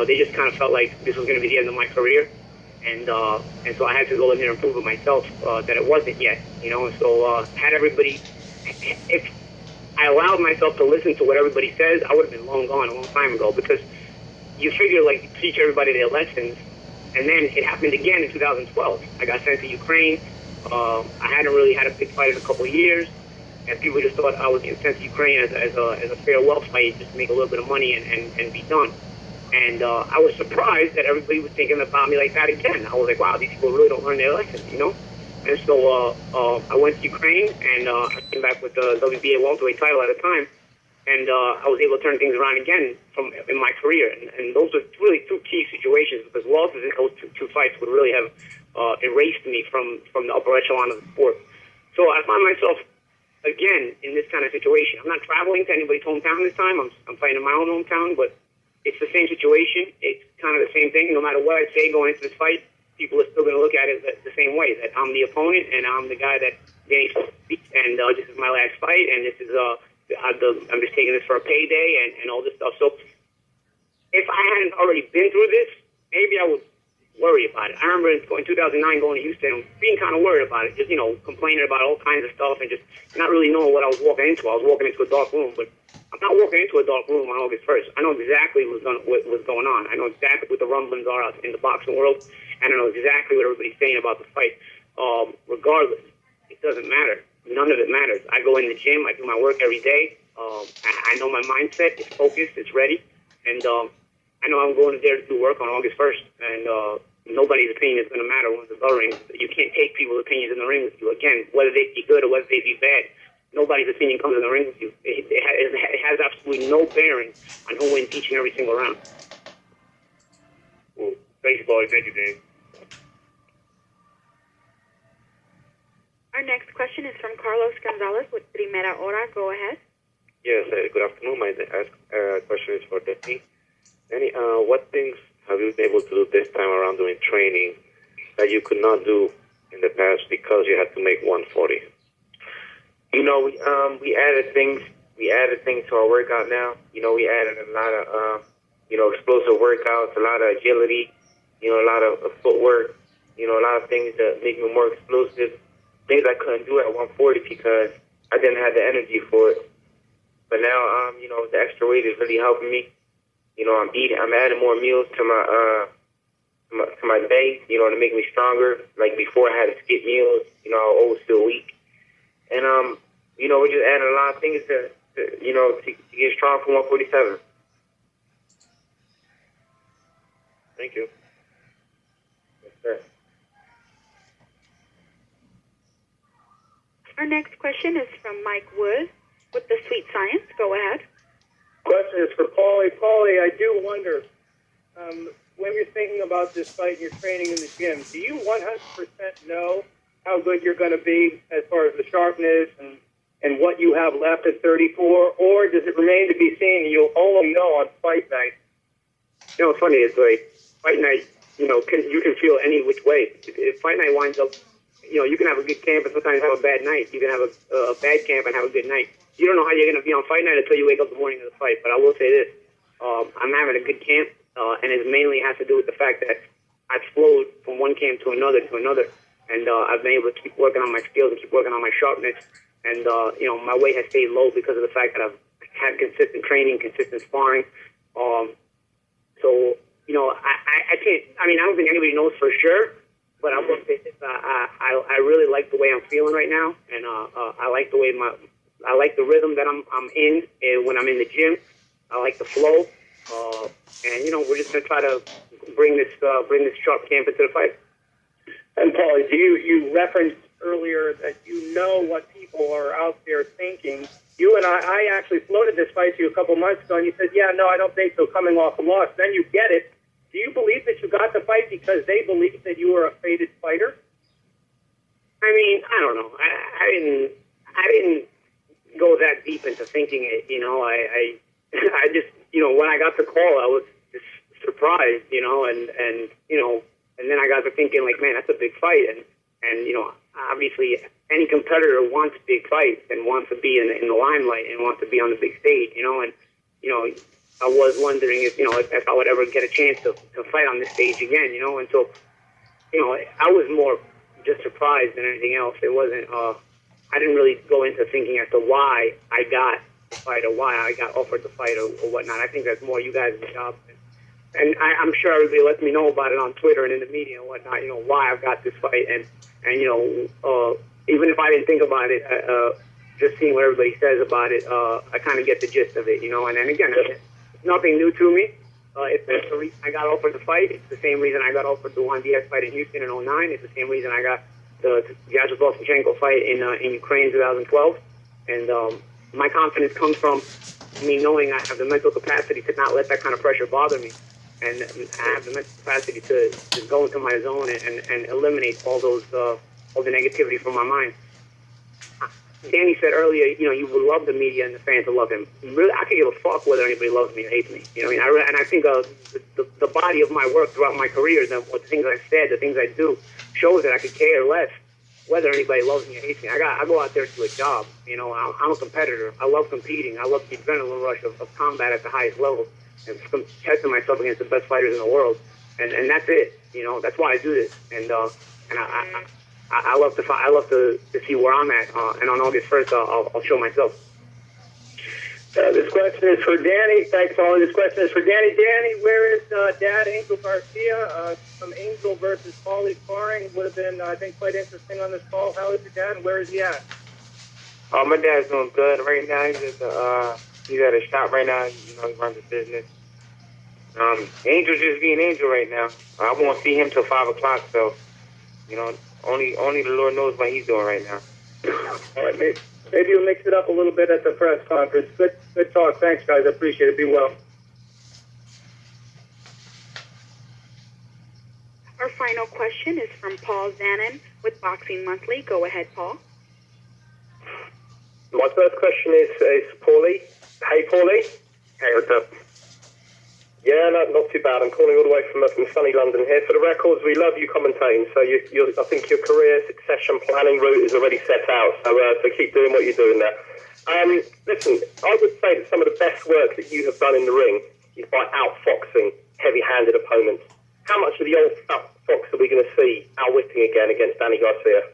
they just kind of felt like this was going to be the end of my career. And so I had to go in there and prove it myself that it wasn't yet, And so had everybody, if I allowed myself to listen to what everybody says, I would have been long gone a long time ago because you figure, like, teach everybody their lessons. And then it happened again in 2012. I got sent to Ukraine. I hadn't really had a big fight in a couple of years. And people just thought I was getting sent to Ukraine as a farewell fight, just to make a little bit of money and be done. And I was surprised that everybody was thinking about me like that again. I was like, wow, these people really don't learn their lessons, And so I went to Ukraine, and I came back with the WBA welterweight title at the time. And I was able to turn things around again in my career. And those are really two key situations because losses in those two fights would really have erased me from the upper echelon of the sport. So I find myself, again, in this kind of situation. I'm not traveling to anybody's hometown this time. I'm fighting in my own hometown, but it's the same situation. It's kind of the same thing. No matter what I say going into this fight, people are still going to look at it the same way, that I'm the opponent and I'm the guy that Danny's supposed to beat, and this is my last fight, and this is I'm just taking this for a payday and all this stuff. So if I hadn't already been through this, maybe I would worry about it. I remember in 2009 going to Houston, being kind of worried about it, just, complaining about all kinds of stuff and just not really knowing what I was walking into. I was walking into a dark room, but I'm not walking into a dark room on August 1st. I know exactly what was going on. I know exactly what the rumblings are out in the boxing world, and I know exactly what everybody's saying about the fight. Regardless, it doesn't matter. None of it matters. I go in the gym. I do my work every day. I know my mindset is focused. It's ready. And I know I'm going there to do work on August 1st. And nobody's opinion is going to matter when the bell rings. You can't take people's opinions in the ring with you. Again, whether they be good or whether they be bad, nobody's opinion comes in the ring with you. It has absolutely no bearing on who wins each and every single round. Well, thank you, Paulie. Thank you, Dane. Our next question is from Carlos Gonzalez with Primera Hora. Go ahead. Yes, good afternoon. My question is for Danny. Danny, what things have you been able to do this time around doing training that you could not do in the past because you had to make 140? We added things. We added things to our workout now. We added a lot of, explosive workouts, a lot of agility, a lot of footwork, a lot of things that make me more explosive. Things I couldn't do at 140 because I didn't have the energy for it. But now, the extra weight is really helping me. I'm adding more meals to my day, to make me stronger. Like before, I had to skip meals. I was always still weak. And we're just adding a lot of things to get strong for 147. Thank you. Yes, sir. Our next question is from Mike Wood with The Sweet Science. Go ahead. Question is for Paulie. Paulie, I do wonder, when you're thinking about this fight and you're training in the gym, do you 100% know how good you're going to be as far as the sharpness and what you have left at 34, or does it remain to be seen and you'll only know on fight night? It's funny. It's like fight night, you can feel any which way. If fight night winds up, you can have a good camp and sometimes have a bad night. You can have a bad camp and have a good night. You don't know how you're going to be on fight night until you wake up the morning of the fight. But I will say this. I'm having a good camp, and it mainly has to do with the fact that I've flowed from one camp to another. And I've been able to keep working on my skills and keep working on my sharpness. And, my weight has stayed low because of the fact that I've had consistent training, consistent sparring. So, I can't, I don't think anybody knows for sure. But I will say this, I really like the way I'm feeling right now, and I like the way I like the rhythm that I'm in when I'm in the gym. I like the flow, and we're just gonna try to bring this sharp camp into the fight. And Paulie, you referenced earlier that you know what people are out there thinking. You and I actually floated this fight to you a couple months ago, and you said, "Yeah, no, I don't think so." Coming off a loss, then you get it. Do you believe that you got the fight because they believed that you were a faded fighter? I mean, I don't know. I didn't go that deep into thinking it. I just, when I got the call, I was just surprised, and then I got to thinking, like, man, that's a big fight, and obviously any competitor wants big fights and wants to be in the limelight and wants to be on the big stage, and I was wondering if I would ever get a chance to fight on this stage again, and so I was more just surprised than anything else. It wasn't I didn't really go into thinking as to why I got the fight or why I got offered the fight or whatnot. I think that's more you guys' job. And I'm sure everybody lets me know about it on Twitter and in the media and whatnot, why I've got this fight. And even if I didn't think about it, just seeing what everybody says about it, I kind of get the gist of it, And then again, it's nothing new to me. It's the reason I got offered the fight. It's the same reason I got offered the Juan Diaz fight in Houston in 2009. It's the same reason I got the Vyacheslav fight in Ukraine in 2012. And my confidence comes from me knowing I have the mental capacity to not let that kind of pressure bother me. And I have the mental capacity to just go into my zone and eliminate all the negativity from my mind. Danny said earlier, you would love the media and the fans to love him. Really, I could give a fuck whether anybody loves me or hates me. And I think the body of my work throughout my career, the things I've said, the things I do, shows that I could care less whether anybody loves me or hates me. I go out there to do a job. I'm a competitor. I love competing. I love the adrenaline rush of combat at the highest level and testing myself against the best fighters in the world. And that's it. That's why I do this. And I love to fight. I love to see where I'm at. And on August 1st, I'll show myself. This question is for Danny. Thanks, Paulie. This question is for Danny. Danny, where is Dad Angel Garcia? Some Angel versus Paulie sparring would have been, I think, quite interesting on this call. How is your dad, and where is he at? My dad's doing good right now. He's at a shop right now. He runs a business. Angel's just being Angel right now. I won't see him till 5 o'clock, so, only the Lord knows what he's doing right now. All right, maybe you'll mix it up a little bit at the press conference. Good talk. Thanks, guys. I appreciate it. Be well. Our final question is from Paul Zanin with Boxing Monthly. Go ahead, Paul. My first question is Paulie. Hey, Paulie. Hey, what's up? Yeah, not too bad. I'm calling all the way from sunny London here. For the records, we love you commentating. So I think your career succession planning route is already set out. So keep doing what you're doing there. Listen, I would say that some of the best work that you have done in the ring is by outfoxing heavy-handed opponents. How much of the old fox are we going to see outwitting again against Danny Garcia?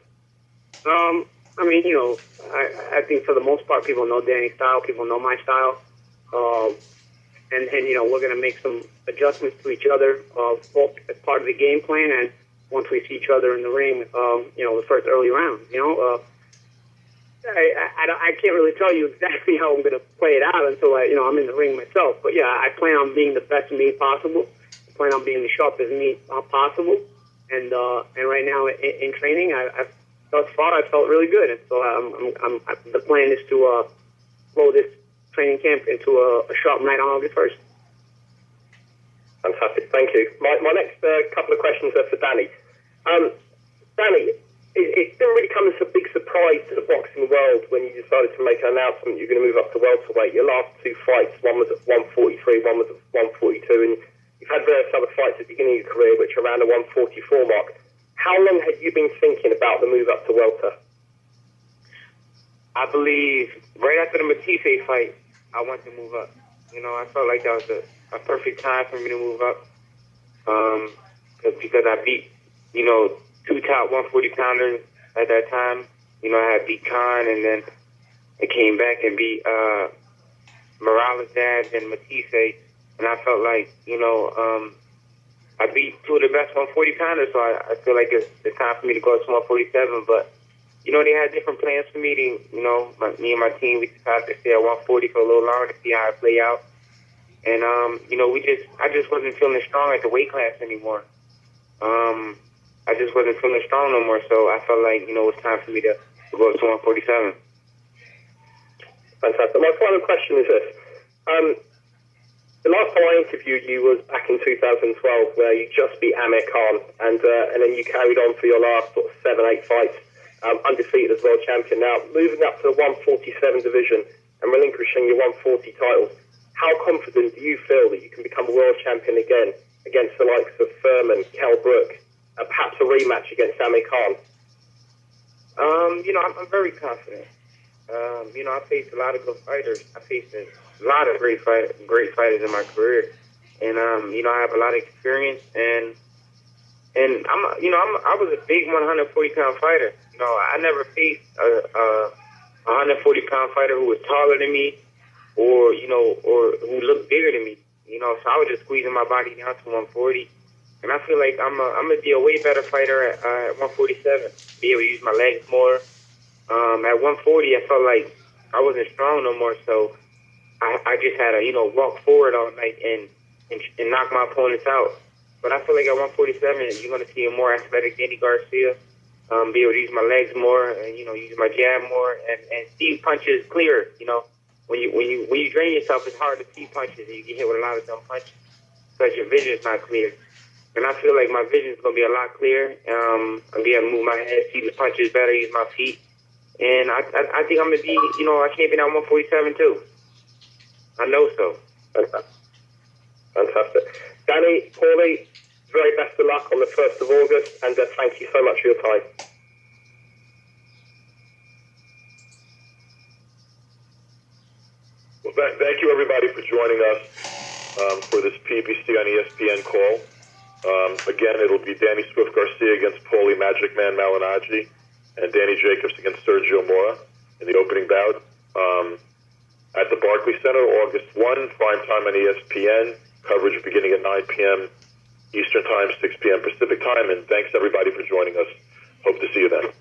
I think for the most part, people know Danny's style. People know my style. And we're going to make some adjustments to each other, both as part of the game plan and once we see each other in the ring, the first early round. I can't really tell you exactly how I'm going to play it out until I'm in the ring myself. But yeah, I plan on being the best me possible. I plan on being the sharpest me possible. And right now in training, thus far I felt really good. And so the plan is to blow this training camp into a sharp night on August 1st. Fantastic, thank you. My next couple of questions are for Danny. Danny, it didn't really come as a big surprise to the boxing world when you decided to make an announcement you're going to move up to welterweight. Your last two fights, one was at 143, one was at 142, and you've had various other fights at the beginning of your career which are around the 144 mark. How long had you been thinking about the move up to welter? I believe right after the Matisse fight, I wanted to move up. I felt like that was a perfect time for me to move up. Because I beat, two top 140 pounders at that time. I had beat Khan, and then I came back and beat Morales' dad and Matisse. And I felt like, I beat two of the best 140 pounders, so I feel like it's time for me to go to 147. But you know, they had different plans for me. Me and my team, we decided to stay at 140 for a little longer to see how it play out. And, you know, I just wasn't feeling strong at the weight class anymore. I just wasn't feeling strong no more, so I felt like, you know, it was time for me to go up to 147. Fantastic. My final question is this. The last time I interviewed you was back in 2012, where you just beat Amir Khan, and then you carried on for your last sort of 7-8 fights, undefeated as world champion. Now, moving up to the 147 division and relinquishing your 140 titles, how confident do you feel that you can become a world champion again against the likes of Furman, Kell Brook, perhaps a rematch against Amir Khan? You know, I'm very confident. You know, I faced a lot of good fighters. I faced a lot of great fighters in my career, and you know, I have a lot of experience. And I was a big 140-pound fighter. You know, I never faced a 140-pound fighter who was taller than me, or who looked bigger than me. You know, so I was just squeezing my body down to 140. And I feel like I'm gonna be a way better fighter at 147. Be able to use my legs more. At 140, I felt like I wasn't strong no more, so I just had to, you know, walk forward all night and knock my opponents out. But I feel like at 147, you're gonna see a more athletic Danny Garcia. Be able to use my legs more, and you know, use my jab more, and see punches clearer. You know, when you drain yourself, it's hard to see punches, and you get hit with a lot of dumb punches because your vision is not clear. And I feel like my vision is going to be a lot clearer. I'm going to be able to move my head, see the punches better, use my feet. And I think I'm going to be, you know, a champion at 147 too. I know so. Fantastic. Danny, Paulie, very best of luck on the 1st of August, and thank you so much for your time. Well, thank you everybody for joining us for this PBC on ESPN call. Again, it'll be Danny Swift Garcia against Paulie Magic Man Malignaggi and Danny Jacobs against Sergio Mora in the opening bout at the Barclays Center, August 1, prime time on ESPN, coverage beginning at 9 p.m. Eastern Time, 6 p.m. Pacific Time, and thanks everybody for joining us. Hope to see you then.